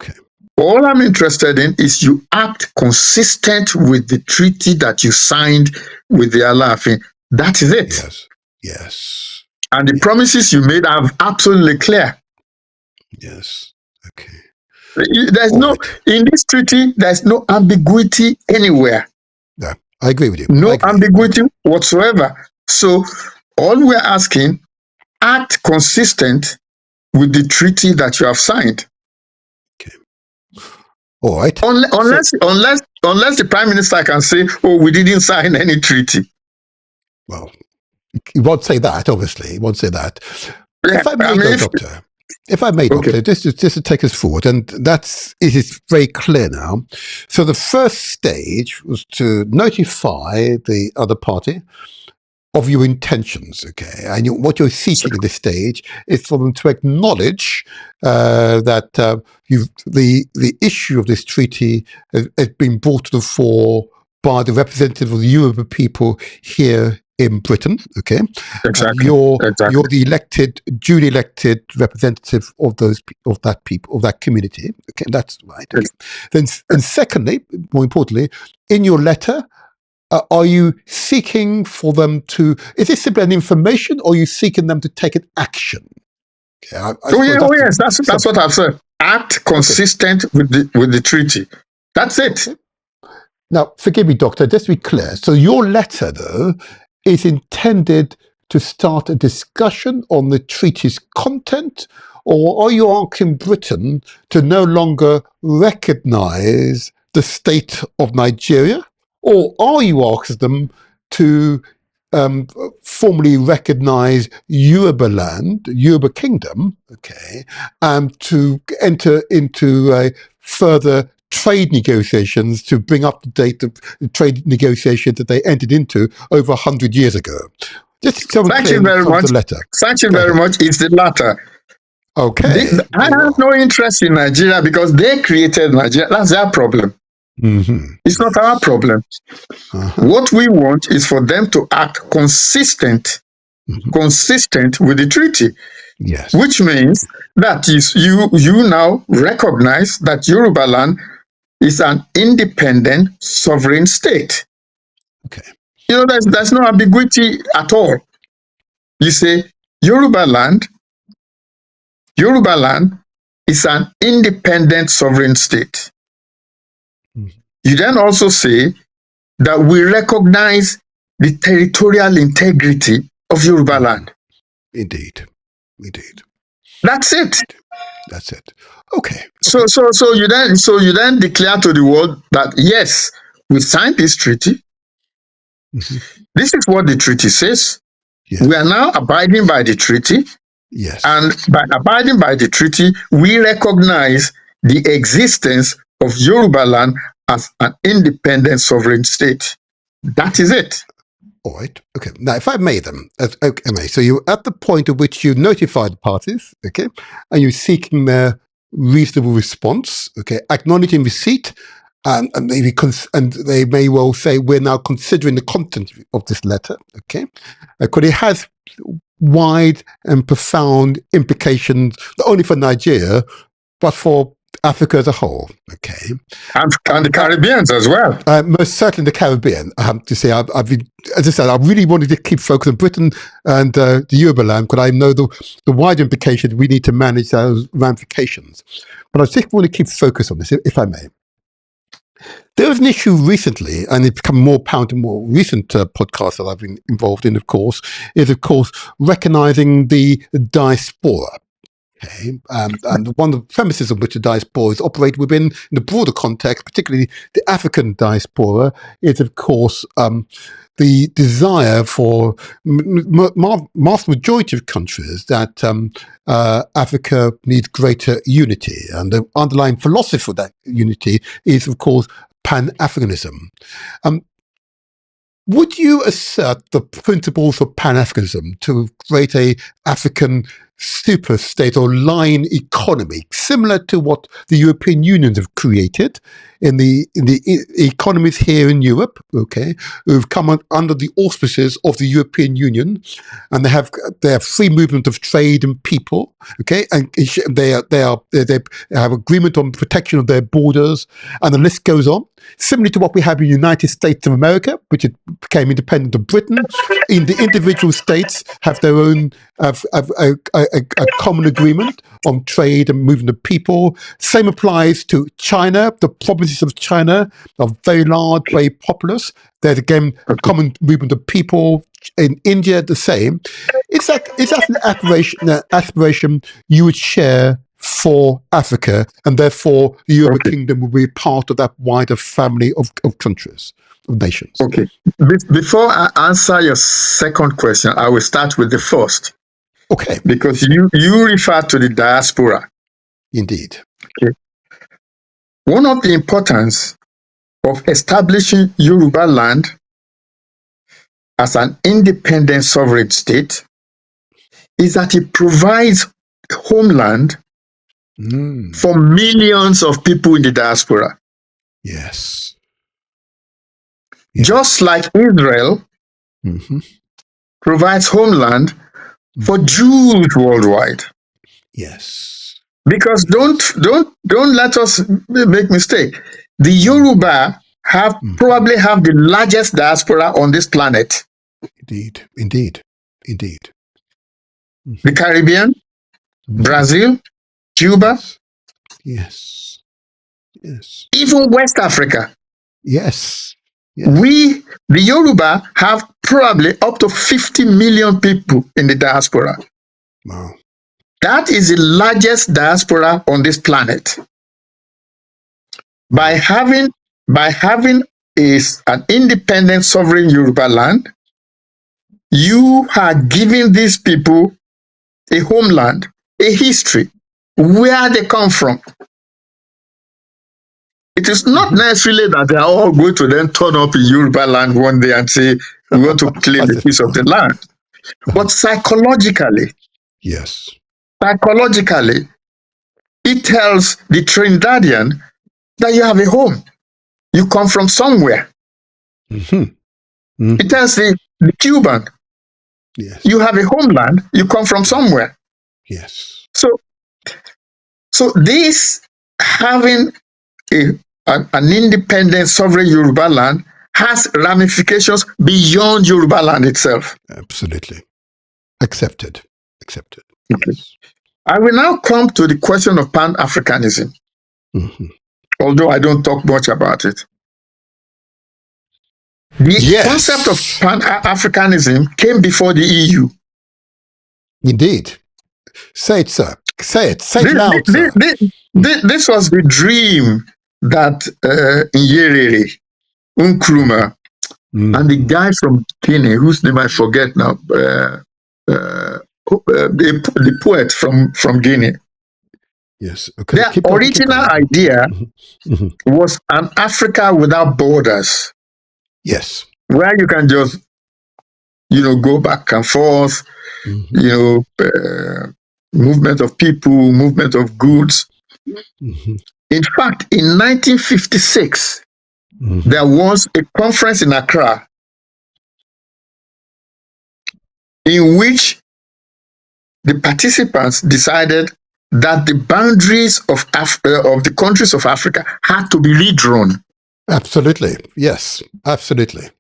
Okay. All I'm interested in is you act consistent with the treaty that you signed with the Alaafin. That is it. Yes. And the promises you made are absolutely clear. Yes. Okay. There's in this treaty, there's no ambiguity anywhere. Yeah, I agree with you. No ambiguity whatsoever. So all we're asking, act consistent with the treaty that you have signed. Okay. All right. Unless the Prime Minister can say, "Oh, we didn't sign any treaty." Well, he won't say that. Obviously, he won't say that. Yeah, if I may, Doctor. If I may, Okay. Doctor, just to take us forward, and it is very clear now. So the first stage was to notify the other party of your intentions, okay? And what you're seeking at this stage is for them to acknowledge that the issue of this treaty has been brought to the fore by the representative of the Yoruba people here in Britain, okay? Exactly. You're the duly elected representative of that community, okay? That's right. Okay. Then, and secondly, more importantly, in your letter, are you seeking for them to? Is this simply an information, or are you seeking them to take an action? Okay, yes, that's what I've said. Act consistent with the treaty. That's it. Okay. Now, forgive me, Doctor. Just to be clear, so your letter, though, is intended to start a discussion on the treaty's content, or are you asking Britain to no longer recognise the state of Nigeria? Or are you asking them to formally recognise Yoruba Kingdom, okay, to enter into further trade negotiations to bring up to date the trade negotiations that they entered into over 100 years ago? Thank you very much. Thank you very much. It's the latter. Okay. I have no interest in Nigeria because they created Nigeria. That's their problem. Mm-hmm. It's not our problem. Uh-huh. What we want is for them to act consistent with the treaty. Yes. Which means that you now recognize that Yoruba land is an independent sovereign state. Okay. There's no ambiguity at all. You say Yoruba land is an independent sovereign state. Mm-hmm. You then also say that we recognize the territorial integrity of Yoruba land. Indeed. That's it. Okay. So you then declare to the world that yes, we signed this treaty. Mm-hmm. This is what the treaty says. Yes. We are now abiding by the treaty. Yes. And by abiding by the treaty, we recognize the existence of Yoruba land as an independent sovereign state. That is it. All right. Okay. Now, if I may then, so you're at the point at which you notify the parties, okay, and you're seeking their reasonable response, okay, acknowledging receipt, and maybe and they may well say we're now considering the content of this letter, okay, because it has wide and profound implications not only for Nigeria but for Africa as a whole, okay, and the Caribbeans as well. Most certainly the Caribbean. I have to say, I've been, as I said, I really wanted to keep focus on Britain and the Yoruba land because I know the wider implications. We need to manage those ramifications. But I just want to keep focus on this, if I may. There was an issue recently, and it's become more apparent in more recent podcasts that I've been involved in, of course, is, of course, recognizing the diaspora. Okay, and one of the premises of which the diasporas operate within the broader context, particularly the African diaspora, is of course the desire for vast majority of countries that Africa needs greater unity, and the underlying philosophy for that unity is, of course, Pan-Africanism. Would you assert the principles of Pan-Africanism to create a African super-state or line economy, similar to what the European Union have created in the economies here in Europe, okay, who've come under the auspices of the European Union, and they have free movement of trade and people, okay, and they have agreement on protection of their borders, and the list goes on. Similarly to what we have in the United States of America, which became independent of Britain, in the individual states have their own a common agreement on trade and movement of people. Same applies to China. The provinces of China are very large, very populous. There's again common movement of people. In India, the same. Is that an aspiration you would share for Africa, and therefore the Yoruba Kingdom will be part of that wider family of countries, of nations? Okay. Before I answer your second question, I will start with the first. Okay. Because you refer to the diaspora. Indeed. Okay. One of the importance of establishing Yoruba land as an independent sovereign state is that it provides homeland for millions of people in the diaspora. Yes. Just like Israel provides homeland for Jews worldwide. Yes. Because don't let us make mistake. The Yoruba probably have the largest diaspora on this planet. Indeed. The Caribbean, Brazil, Cuba. Yes. Even West Africa. Yes. We, the Yoruba, have probably up to 50 million people in the diaspora. Wow. That is the largest diaspora on this planet. By having an independent sovereign Yoruba land, you are giving these people a homeland, a history, where they come from. It is not necessarily that they are all going to then turn up in Yoruba land one day and say, we want to claim a piece of the land. But psychologically, it tells the Trinidadian that you have a home. You come from somewhere. It tells the Cuban, you have a homeland, you come from somewhere. Yes. So this having an independent sovereign Yoruba land has ramifications beyond Yoruba land itself. Absolutely. Accepted. Okay. I will now come to the question of Pan-Africanism, although I don't talk much about it. The concept of Pan-Africanism came before the EU. Indeed. Say it, sir. Say it. Say it loud, sir. This was the dream that Nyerere, Nkrumah, and the guy from Guinea, whose name I forget now, the poet from Guinea. Yes. Okay. Their original idea was an Africa without borders. Yes. Where you can just, go back and forth, movement of people, movement of goods. In fact, in 1956, there was a conference in Accra in which the participants decided that the boundaries of the countries of Africa had to be redrawn. Absolutely. Yes, absolutely.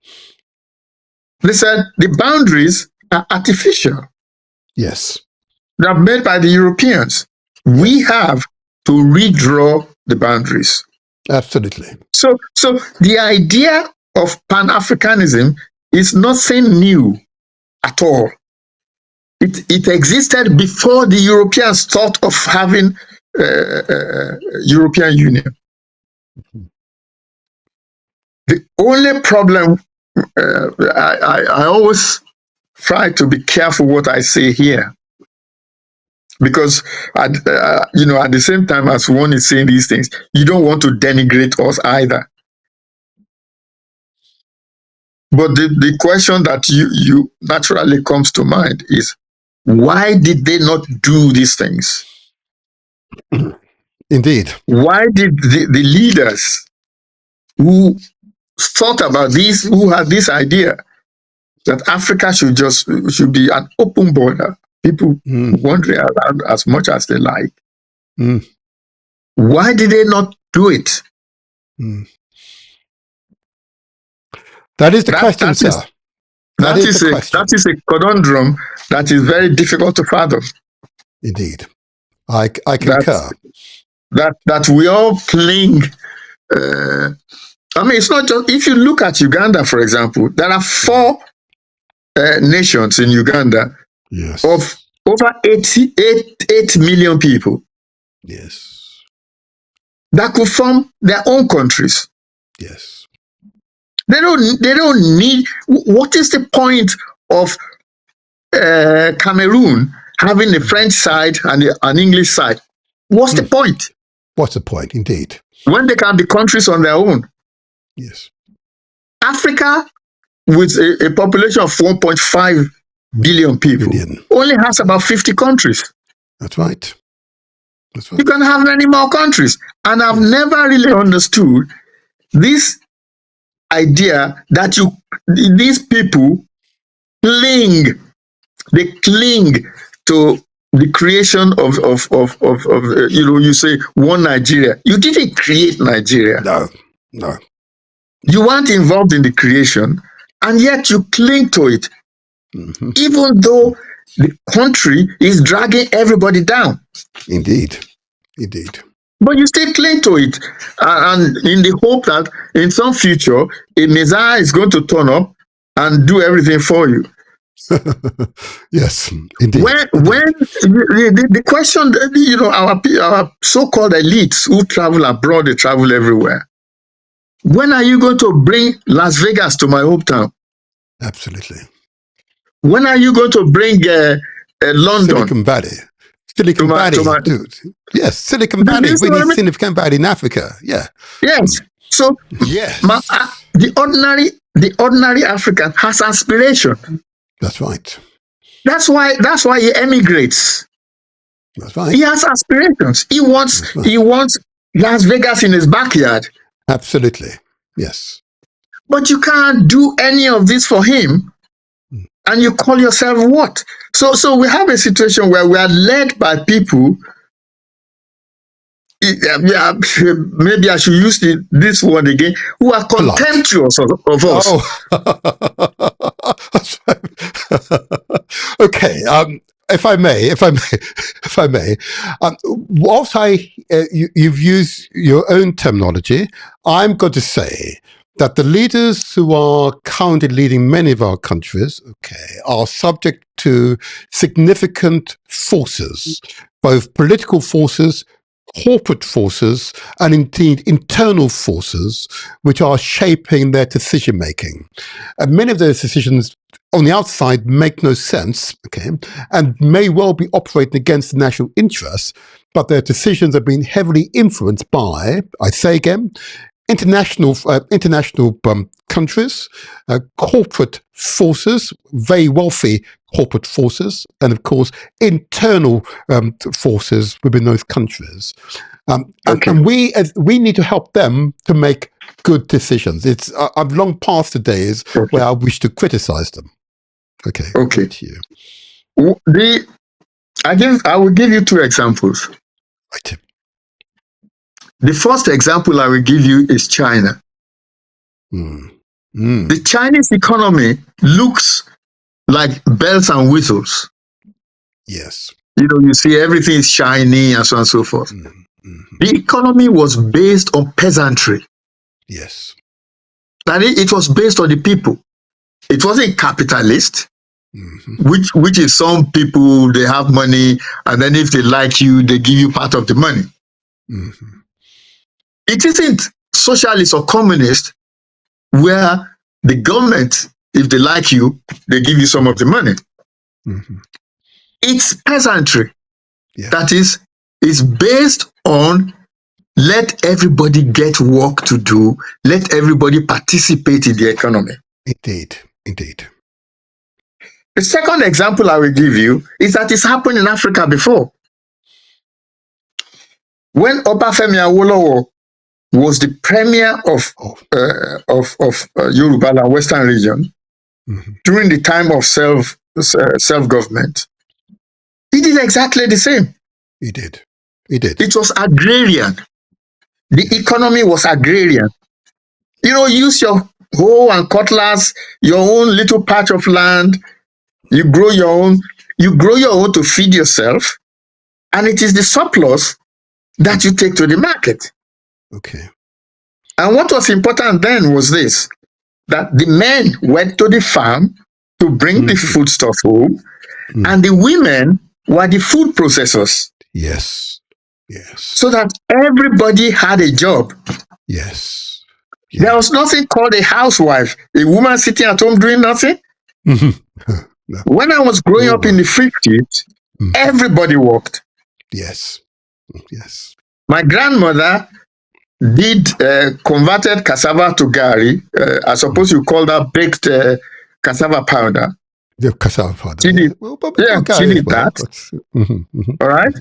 They said the boundaries are artificial. Yes. They are made by the Europeans. We have to redraw the boundaries. Absolutely. So the idea of Pan-Africanism is nothing new at all. it existed before the Europeans thought of having European Union. The only problem, I always try to be careful what I say here, because at the same time as one is saying these things, you don't want to denigrate us either. But the question that you naturally comes to mind is, why did they not do these things? Indeed. Why did the leaders who thought about this, who had this idea that Africa should be an open border, people wandering around as much as they like, why did they not do it? That is the question, sir. That is the question. That is a conundrum that is very difficult to fathom. Indeed. I concur. That we all cling. I mean, it's not just, if you look at Uganda, for example, there are 4 nations in Uganda, yes, of over 8 million people. Yes. That could form their own countries. Yes. They don't need, what is the point of Cameroon having a French side and an English side? What's the point? What's the point, indeed? When they can be countries on their own. Yes. Africa, with a population of 4.5 billion people, only has about 50 countries. That's right. That's right. You can have many more countries. And I've never really understood this idea that these people cling to the creation of you say one Nigeria. You didn't create Nigeria. No. You weren't involved in the creation, and yet you cling to it, even though the country is dragging everybody down. Indeed. But you still cling to it, and in the hope that in some future a Messiah is going to turn up and do everything for you. Yes, indeed. When the question, our so-called elites who travel abroad, they travel everywhere. When are you going to bring Las Vegas to my hometown? Absolutely. When are you going to bring London? Silicon Valley. Dude. Yes, Silicon Valley. We need Silicon Valley in Africa. Yeah. Yes. So yes. The ordinary African has aspiration. That's right. That's why he emigrates. That's right. He has aspirations. He wants Las Vegas in his backyard. Absolutely. Yes. But you can't do any of this for him. And you call yourself what? So we have a situation where we are led by people. Maybe I should use this word again, who are contemptuous of us. Oh. Okay. If I may, whilst you've used your own terminology, I'm going to say that the leaders who are currently leading many of our countries, are subject to significant forces, both political forces, corporate forces, and indeed internal forces, which are shaping their decision making. And many of those decisions on the outside make no sense, and may well be operating against the national interests, but their decisions have been heavily influenced by, I say again, international countries, corporate forces, very wealthy corporate forces, and of course internal forces within those countries. And we need to help them to make good decisions. I've long past the days where I wish to criticize them. Okay. To you. I will give you 2 examples. Right. The first example I will give you is China. The Chinese economy looks like bells and whistles. Yes. You see everything is shiny and so on and so forth. The economy was based on peasantry. Yes. That it was based on the people. It wasn't capitalist. which is some people, they have money, and then if they like you, they give you part of the money. It isn't socialist or communist where the government, if they like you, they give you some of the money. It's peasantry. That is, it's based on let everybody get work to do, let everybody participate in the economy. Indeed. The second example I will give you is that it's happened in Africa before. When Obafemi Awolowo was the premier of Yoruba and Western region during the time of self-government, he did exactly the same. He did. It was agrarian. The economy was agrarian. Use your hoe and cutlass, your own little patch of land. You grow your own to feed yourself, and it is the surplus that you take to the market. Okay. And what was important then was this, that the men went to the farm to bring the foodstuff home, and the women were the food processors. Yes. So that everybody had a job. Yes. There was nothing called a housewife, a woman sitting at home doing nothing. No. When I was growing up in the 50s, everybody worked. Yes. My grandmother did converted cassava to gari. I suppose you call that baked cassava powder. The cassava powder. She did, she did that. All right.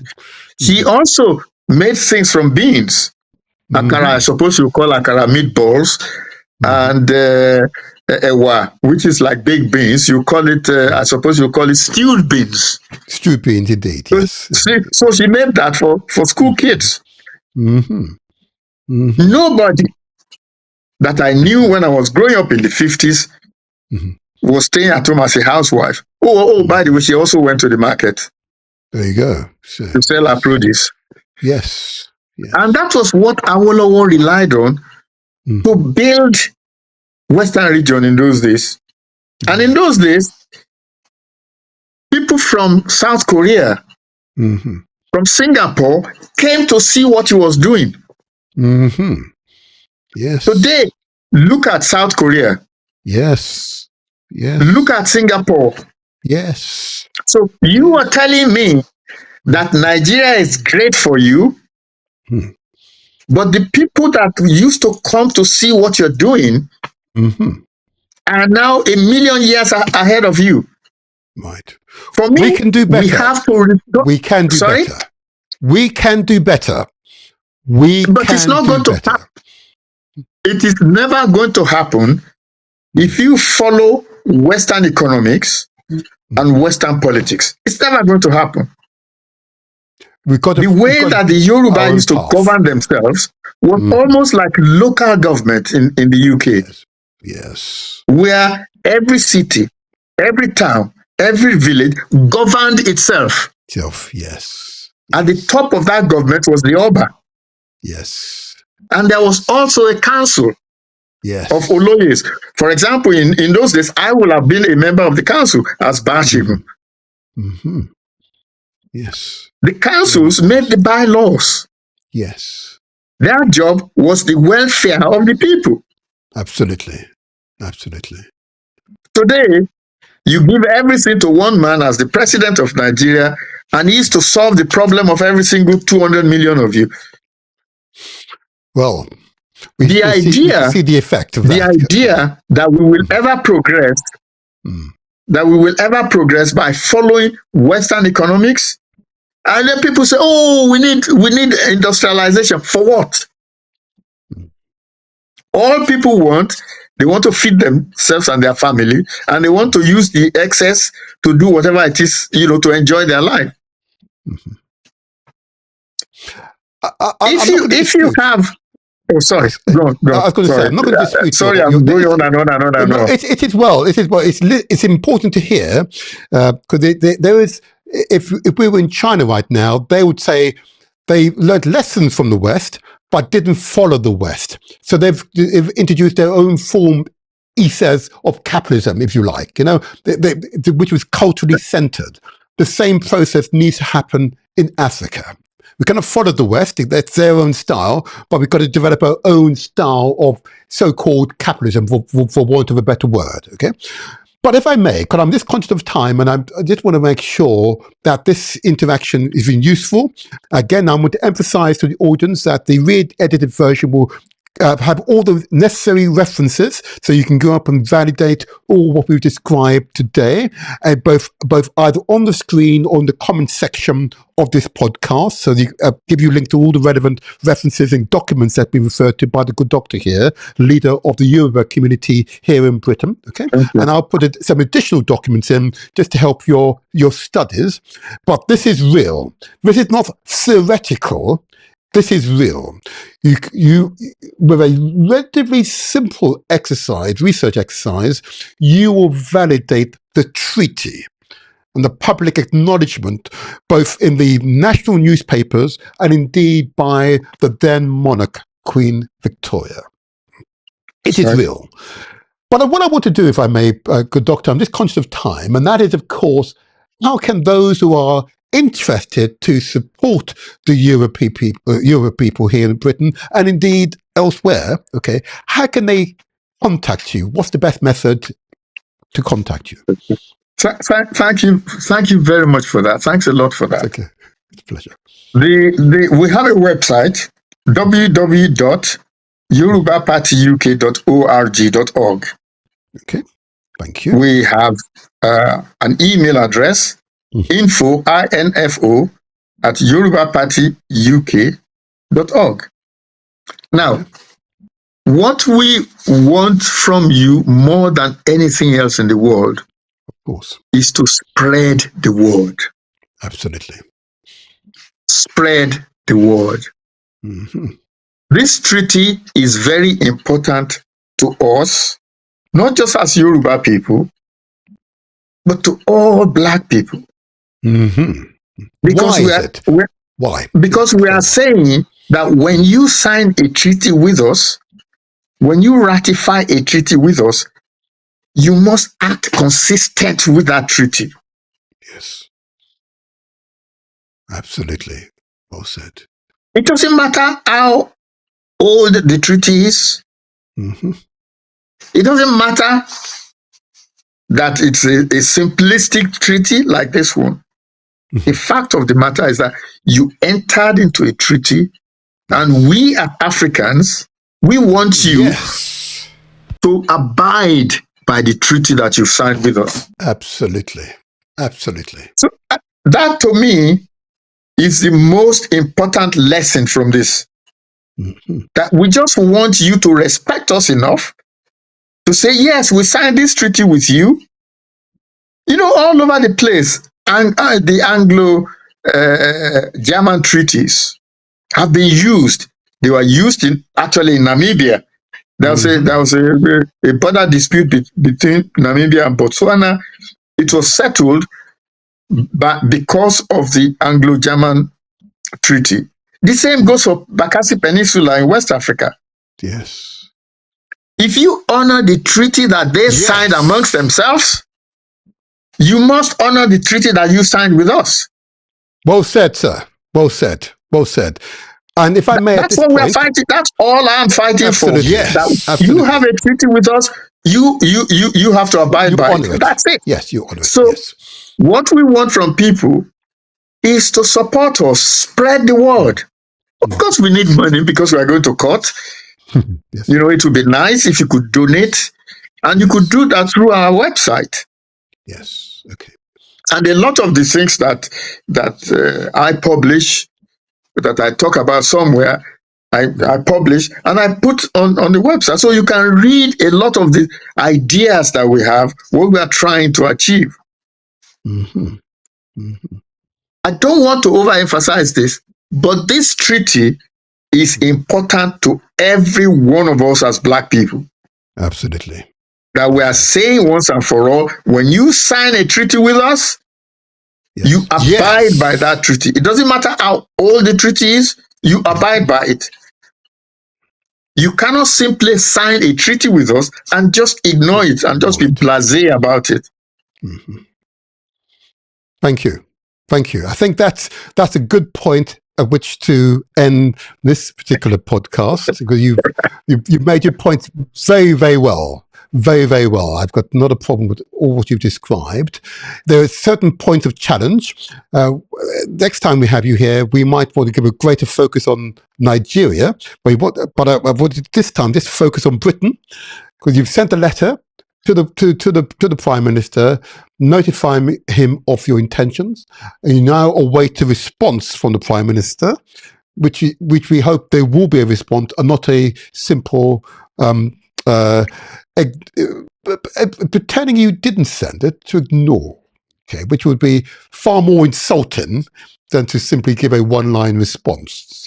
She also made things from beans. Akara, I suppose you call akara meatballs, and ewa, which is like baked beans. You call it, I suppose you call it stewed beans. Stewed beans, indeed, yes. So she made that for school kids. Nobody that I knew when I was growing up in the 50s was staying at home as a housewife. By the way, she also went to the market. There you go. To sell her produce. Yes. And that was what Awolowo relied on to build Western region in those days. And in those days, people from South Korea, from Singapore, came to see what he was doing. Yes. Today, look at South Korea. Yes. Look at Singapore. Yes. So you are telling me that Nigeria is great for you, but the people that used to come to see what you're doing are now a million years ahead of you. Right. For me, we can do better. We have to. We can do better. We can do better. But it's not going to happen. It is never going to happen if you follow Western economics and Western politics. It's never going to happen. The way that the Yoruba used to govern themselves was almost like local government in the UK. Yes. Where every city, every town, every village governed itself. Yes. At the top of that government was the Oba. Yes. And there was also a council of Oloyes. For example, in those days, I would have been a member of the council as Bashibu. Yes. The councils made the bylaws. Yes. Their job was the welfare of the people. Absolutely. Today, you give everything to one man as the president of Nigeria, and he is to solve the problem of every single 200 million of you. Well, we see the effect of that. The idea that we will ever progress, that we will ever progress by following Western economics, and then people say, "Oh, we need industrialization for what?" All people want, they want to feed themselves and their family, and they want to use the excess to do whatever it is, to enjoy their life. If you have, oh, sorry, go on. I was going to say, I'm not going to dispute. Sorry, I'm going on and on and on and on. It is well. It's important to hear because there is. If we were in China right now, they would say they learned lessons from the West, but didn't follow the West. So they've introduced their own form ethos of capitalism, if you like, which was culturally centered. The same process needs to happen in Africa. We cannot follow the West, that's their own style, but we've got to develop our own style of so-called capitalism, for want of a better word, okay? But if I may, because I'm just conscious of time, and I just want to make sure that this interaction is been useful. Again, I want to emphasize to the audience that the edited version will have all the necessary references, so you can go up and validate all what we've described today, both either on the screen or in the comment section of this podcast. So they give you a link to all the relevant references and documents that we referred to by the good doctor here, leader of the Yoruba community here in Britain. Okay, and I'll put some additional documents in just to help your studies. But this is real. This is not theoretical. This is real. You, with a relatively simple research exercise, you will validate the treaty and the public acknowledgement, both in the national newspapers and indeed by the then monarch, Queen Victoria. It is real. But what I want to do, if I may, good doctor, I'm just conscious of time, and that is, of course, how can those who are interested to support the Yoruba people here in Britain and indeed elsewhere, okay, how can they contact you? What's the best method to contact you? Thank you very much for that. Thanks a lot for that. Okay, it's a pleasure. We have a website, www.yorubapartyuk.org.org. Okay, thank you. We have an email address, info at yorubapartyuk.org. Now, what we want from you more than anything else in the world, of course, is to spread the word. Absolutely. Spread the word. Mm-hmm. This treaty is very important to us, not just as Yoruba people, but to all Black people. Mm-hmm. Because Why? Because we are saying that when you sign a treaty with us, when you ratify a treaty with us, you must act consistent with that treaty. Yes. Absolutely. Well said. It doesn't matter how old the treaty is. Mm-hmm. It doesn't matter that it's a simplistic treaty like this one. The fact of the matter is that you entered into a treaty, and we as Africans, we want you to abide by the treaty that you've signed with us. Absolutely. Absolutely. So that to me is the most important lesson from this. Mm-hmm. That we just want you to respect us enough to say, yes, we signed this treaty with you. You know, all over the place, and the Anglo-German treaties have been used. They were used in Namibia. There was a border dispute between Namibia and Botswana. It was settled because of the Anglo-German treaty. The same goes for Bakassi Peninsula in West Africa. Yes. If you honor the treaty that they signed amongst themselves, you must honor the treaty that you signed with us. Well said, sir. Well said. Well said. And if I may, that's what we're fighting. That's all I'm fighting for. Yes, absolutely. You have a treaty with us. You have to abide by it. That's it. Yes, you honor it. So, what we want from people is to support us, spread the word. Of course, we need money because we are going to court. Yes. You know, it would be nice if you could donate, and you could do that through our website. Yes. Okay. And a lot of the things that I publish, that I talk about somewhere, I publish and I put on the website, so you can read a lot of the ideas that we have, what we are trying to achieve. Mm-hmm. Mm-hmm. I don't want to overemphasize this, but this treaty is important to every one of us as Black people. Absolutely. That we are saying once and for all, when you sign a treaty with us, you abide by that treaty. It doesn't matter how old the treaty is, you abide by it. You cannot simply sign a treaty with us and just ignore it and just be blasé about it. Mm-hmm. Thank you. Thank you. I think that's a good point at which to end this particular podcast, because you've made your point very, very well. Very, very well. I've got not a problem with all what you've described. There are certain points of challenge. Next time we have you here, we might want to give a greater focus on Nigeria, but I wanted this time just focus on Britain, because you've sent a letter to the Prime Minister, notifying him of your intentions, and you now await a response from the Prime Minister, which we hope there will be a response, and not a simple pretending you didn't send it, to ignore. Okay, which would be far more insulting than to simply give a one-line response.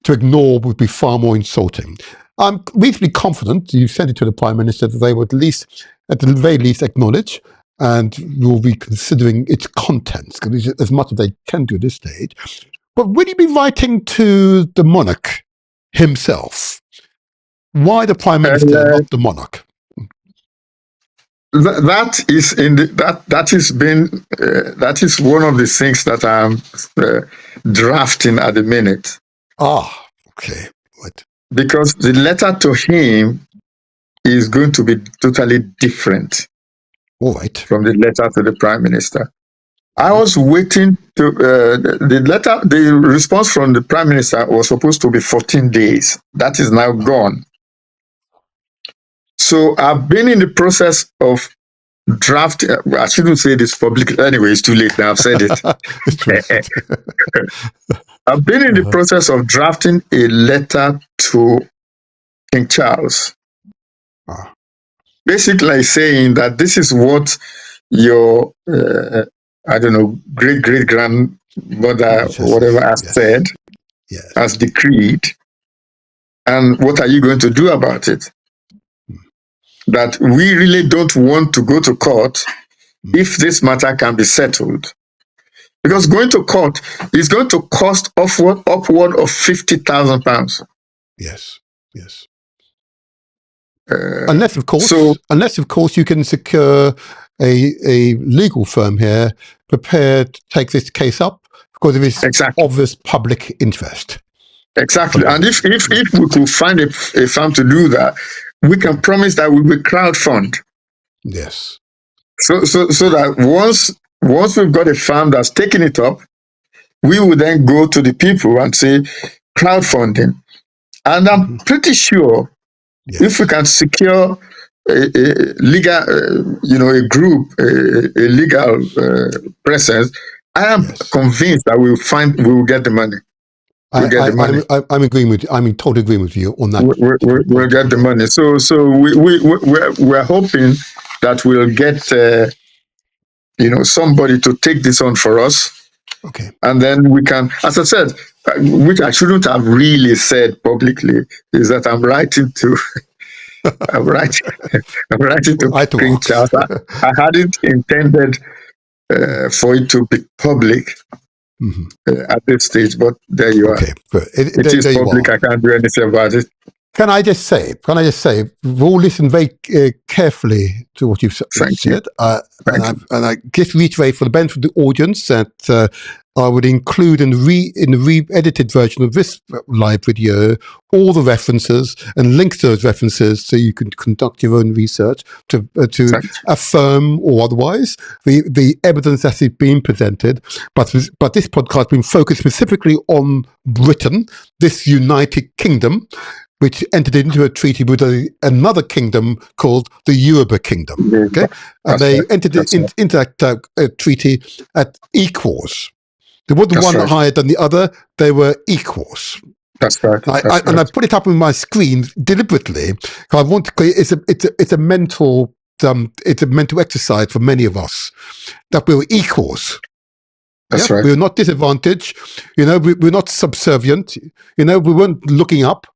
To ignore would be far more insulting. I'm reasonably confident you sent it to the Prime Minister that they would at the very least, acknowledge and will be considering its contents, as much as they can do at this stage. But will you be writing to the monarch himself? Why the Prime Minister, not the monarch? That is one of the things that I'm drafting at the minute. Ah, okay. Right. Because the letter to him is going to be totally different. All right. From the letter to the Prime Minister. I was waiting to the response from the Prime Minister was supposed to be 14 days. That is now gone. So I've been in the process of draft. I shouldn't say this publicly. Anyway, it's too late now. I've said it. I've been in the process of drafting a letter to King Charles. Basically saying that this is what your, great-great-grandmother, whatever, has said, has decreed. And what are you going to do about it? That we really don't want to go to court if this matter can be settled. Because going to court is going to cost upward of £50,000. Yes. Unless of course you can secure a legal firm here prepared to take this case up because of its obvious public interest. Exactly. And if we could find a firm to do that, we can promise that we will crowdfund. Yes. So that once we've got a firm that's taking it up, we will then go to the people and say crowdfunding. And I'm pretty sure if we can secure a legal, a group, a legal presence, I am convinced that we will get the money. I'm agreeing with you. I'm in total agreement with you on that. We'll get the money. So we're hoping that we'll get somebody to take this on for us. Okay. And then we can, as I said, which I shouldn't have really said publicly, is that I'm writing to King Charles. I hadn't intended for it to be public. At this stage, but there you are. It is public. I can't do anything about it. Can I just say, we've all listened very carefully to what you've said, and I just reiterate for the benefit of the audience that I would include in the re-edited version of this live video all the references and links to those references so you can conduct your own research to affirm or otherwise the evidence that is being presented. But this podcast has been focused specifically on Britain, this United Kingdom, which entered into a treaty with another kingdom called the Yoruba Kingdom. Okay, and they entered into that treaty at equals. There wasn't one higher than the other; they were equals. That's right. And I put it up on my screen deliberately because I want to. It's a mental exercise for many of us that we were equals. That's right. We were not disadvantaged. We're not subservient. We weren't looking up.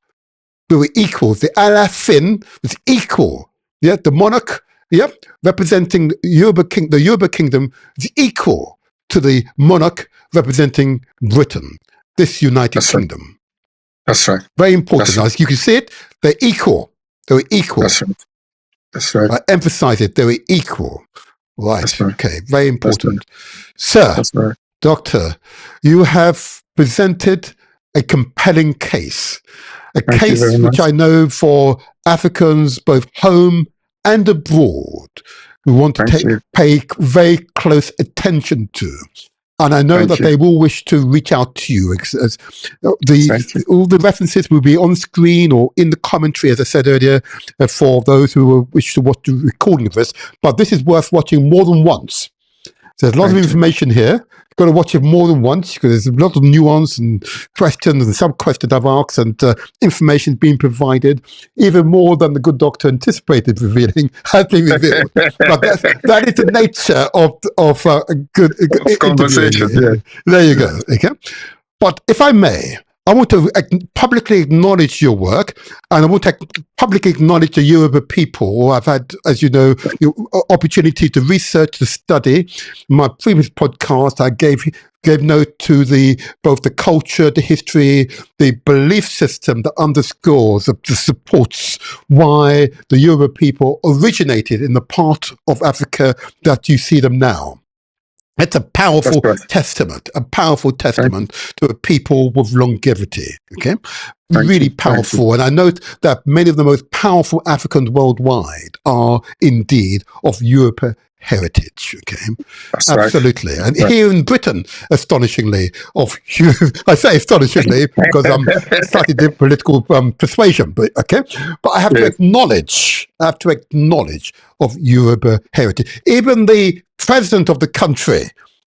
We were equals. The Alaafin was equal. Yeah, the monarch. Yeah, representing the Yoruba Kingdom is equal to the monarch representing Britain, this United Kingdom. That's right. Very important. That's right. As you can see it, they're equal. They're equal. That's right. That's right. I emphasize it, they're equal. Right. That's right. Okay. Very important. That's Sir, That's right. Doctor, you have presented a compelling case. A Thank you case very which much. I know for Africans both home and abroad who want to Thank you. pay very close attention to. And I know Thank that you. they will wish to reach out to you. As Thank you. all the references will be on screen or in the commentary, as I said earlier, for those who will wish to watch the recording of this. But this is worth watching more than once. So there's lots of Thank you. information here. You've got to watch it more than once because there's a lot of nuance and questions and sub-questions I've asked and information being provided, even more than the good doctor anticipated revealing has been revealed. But that is the nature of a good conversation. interview. Yeah. There you go. Okay. But if I may, I want to publicly acknowledge your work, and I want to publicly acknowledge the Yoruba people. I've had, as you know, the opportunity to research, to study. In my previous podcast, I gave note to both the culture, the history, the belief system that underscores, that supports why the Yoruba people originated in the part of Africa that you see them now. It's a powerful testament, to a people with longevity. Okay, really powerful. And I note that many of the most powerful Africans worldwide are indeed of Yoruba heritage. Okay, That's absolutely. Right. And here in Britain, astonishingly, I say astonishingly because I'm slightly different political persuasion. But okay, but I have to acknowledge. Of Yoruba heritage. Even the president of the country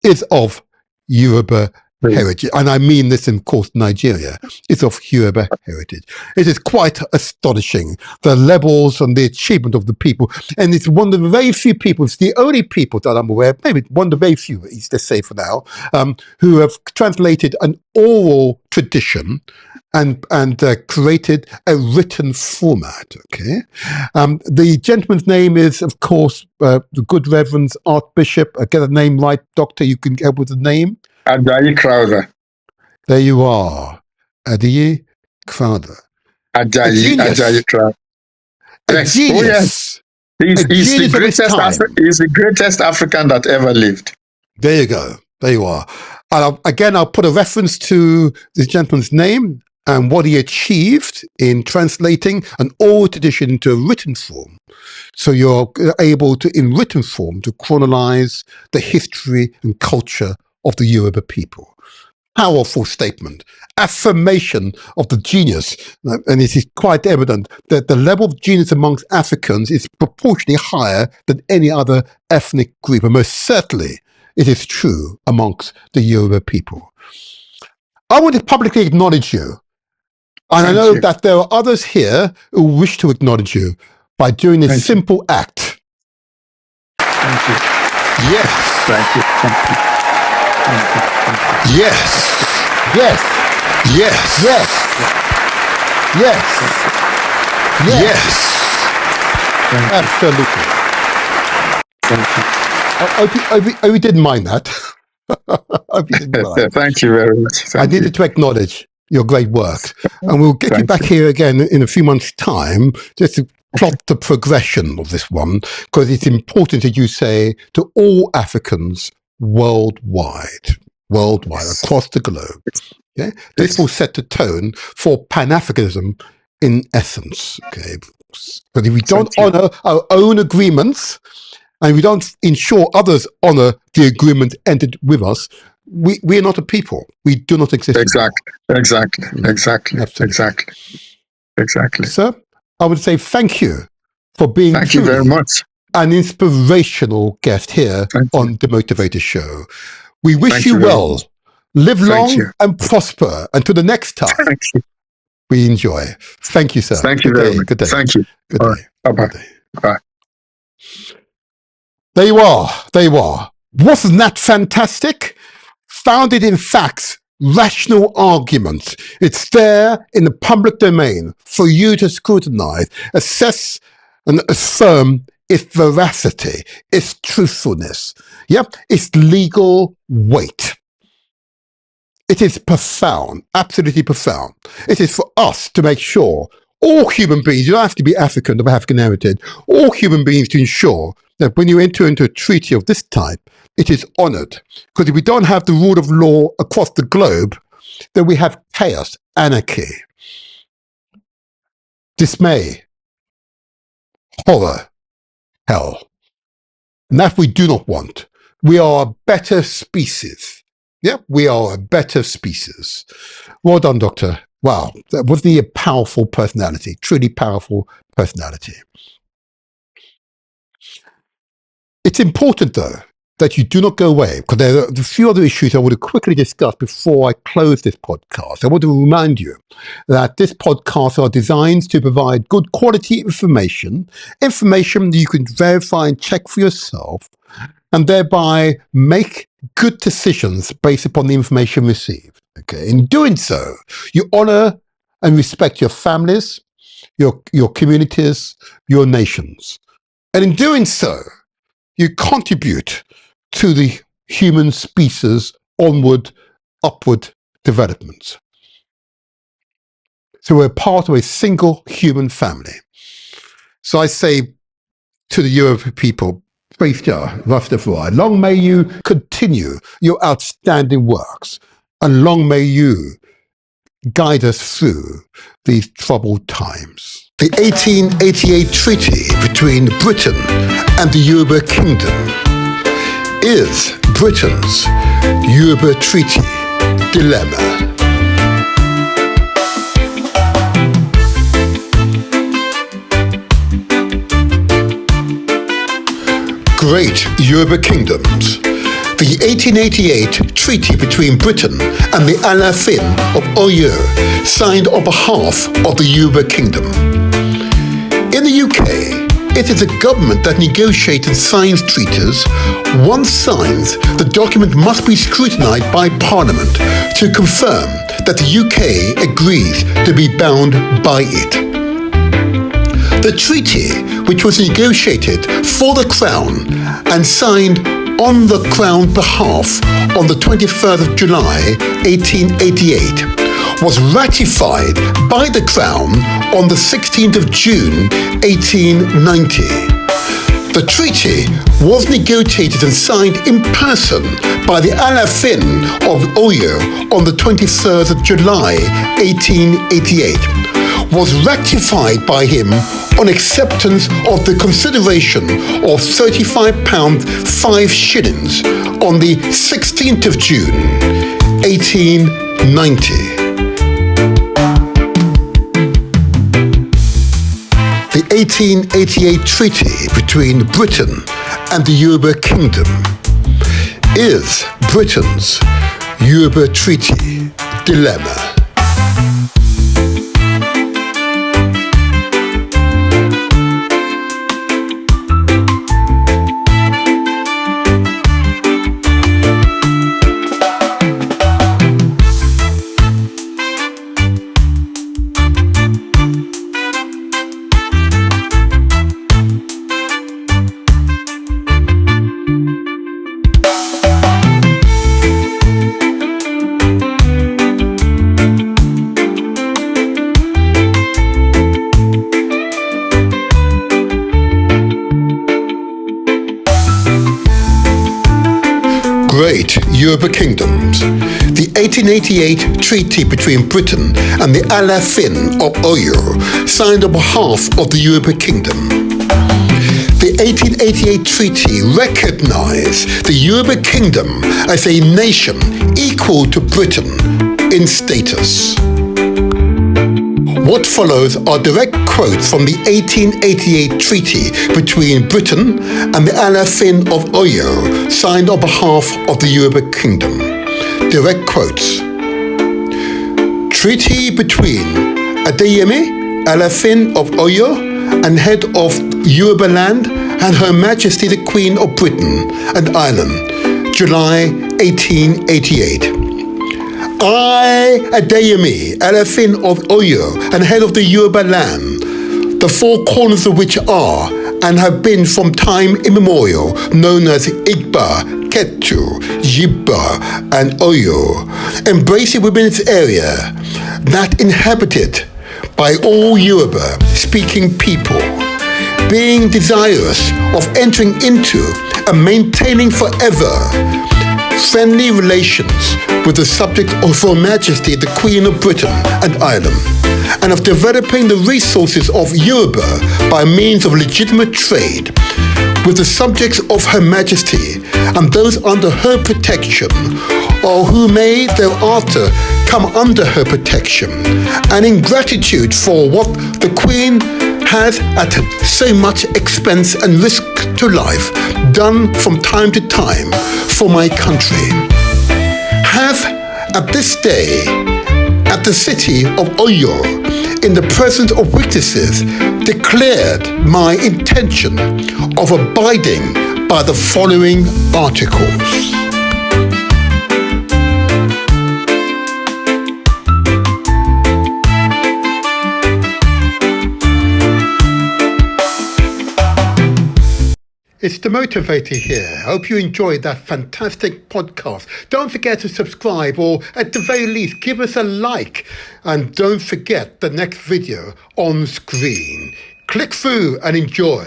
is of Yoruba heritage. And I mean this, of course, Nigeria is of Yoruba heritage. It is quite astonishing, the levels and the achievement of the people. And it's one of the very few people, it's the only people that I'm aware of, maybe one of the very few, let's say for now, who have translated an oral tradition and created a written format. Okay, the gentleman's name is, of course, the good Reverend Archbishop. I get the name right, Doctor. You can help with the name. Ajayi Crowther. There you are, Ajayi Crowther. Ajayi Crowther. Yes. A genius. Oh, yes. He's the greatest African that ever lived. There you go. There you are. And I'll put a reference to this gentleman's name and what he achieved in translating an oral tradition into a written form. So you're able to, in written form, to chronologize the history and culture of the Yoruba people. Powerful statement, affirmation of the genius. And it is quite evident that the level of genius amongst Africans is proportionally higher than any other ethnic group. And most certainly, it is true amongst the Yoruba people. I want to publicly acknowledge you. And I know that there are others here who wish to acknowledge you by doing this simple act. Thank you. Yes. Thank you. Thank you. Thank you. Thank you. Yes. Yes. Yes. Yes. Yes. Yes. Absolutely. Thank you. Oh, we didn't mind that. Thank you very much. I needed to acknowledge your great work. And we'll get you back here again in a few months' time just to plot the progression of this one, because it's important, as you say, to all Africans worldwide, across the globe. Okay? This will set the tone for Pan-Africanism in essence. Okay? But if we don't honor our own agreements, and we don't ensure others honor the agreement entered with us, we are not a people. We do not exist. Exactly. Sir, I would say thank you for being thank you very much. An inspirational guest here on The Motivator Show. We wish you well. Live long and prosper until the next time we enjoy. Thank you, sir. Thank you very much. Good day. Thank you. Good day. Bye-bye. Bye. There you are. Wasn't that fantastic? Founded in facts, rational arguments. It's there in the public domain for you to scrutinize, assess, and affirm its veracity, its truthfulness. Yep, its legal weight. It is profound, absolutely profound. It is for us to make sure all human beings, you don't have to be African or African heritage, all human beings to ensure that when you enter into a treaty of this type, it is honored. Because if we don't have the rule of law across the globe, then we have chaos, anarchy, dismay, horror, hell. And that we do not want. We are a better species. Yeah, we are a better species. Well done, Doctor. Wow, that was a powerful personality, truly powerful personality. It's important, though, that you do not go away, because there are a few other issues I want to quickly discuss before I close this podcast. I want to remind you that this podcast are designed to provide good quality information that you can verify and check for yourself, and thereby make good decisions based upon the information received. Okay, in doing so, you honor and respect your families, your communities, your nations, and in doing so, you contribute to the human species' onward, upward development. So we're part of a single human family. So I say to the Yoruba people, Rastafari, long may you continue your outstanding works, and long may you guide us through these troubled times. The 1888 treaty between Britain and the Yoruba Kingdom is Britain's Yoruba Treaty dilemma. Great Yoruba Kingdoms. The 1888 treaty between Britain and the Alaafin of Oyo, signed on behalf of the Yoruba Kingdom. In the UK, it is the government that negotiates and signs treaties. Once signed, the document must be scrutinised by Parliament to confirm that the UK agrees to be bound by it. The treaty, which was negotiated for the Crown and signed on the Crown's behalf on the 23rd of July 1888, was ratified by the Crown on the 16th of June 1890. The treaty was negotiated and signed in person by the Alaafin of Oyo on the 23rd of July 1888, was ratified by him on acceptance of the consideration of £35 5 on the 16th of June 1890. The 1888 treaty between Britain and the Yoruba Kingdom is Britain's Yoruba Treaty dilemma. Great Yoruba Kingdoms. The 1888 treaty between Britain and the Alaafin of Oyo, signed on behalf of the Yoruba Kingdom. The 1888 treaty recognized the Yoruba Kingdom as a nation equal to Britain in status. What follows are direct quotes from the 1888 treaty between Britain and the Alaafin of Oyo, signed on behalf of the Yoruba Kingdom. Direct quotes. Treaty between Adeyemi, Alaafin of Oyo, and head of Yoruba land, and Her Majesty the Queen of Britain and Ireland, July 1888. I, Adeyemi, Alaafin of Oyo, and head of the Yoruba land, the four corners of which are and have been from time immemorial known as Igba, Ketu, Yiba, and Oyo, embracing within its area that inhabited by all Yoruba speaking people, being desirous of entering into and maintaining forever friendly relations with the subject of Her Majesty the Queen of Britain and Ireland, and of developing the resources of Yoruba by means of legitimate trade with the subjects of Her Majesty and those under her protection, or who may thereafter come under her protection, and in gratitude for what the Queen has at so much expense and risk to life done from time to time for my country, have at this day at the city of Oyo, in the presence of witnesses, declared my intention of abiding by the following articles. It's the Motivator here. I hope you enjoyed that fantastic podcast. Don't forget to subscribe, or at the very least, give us a like. And don't forget the next video on screen. Click through and enjoy.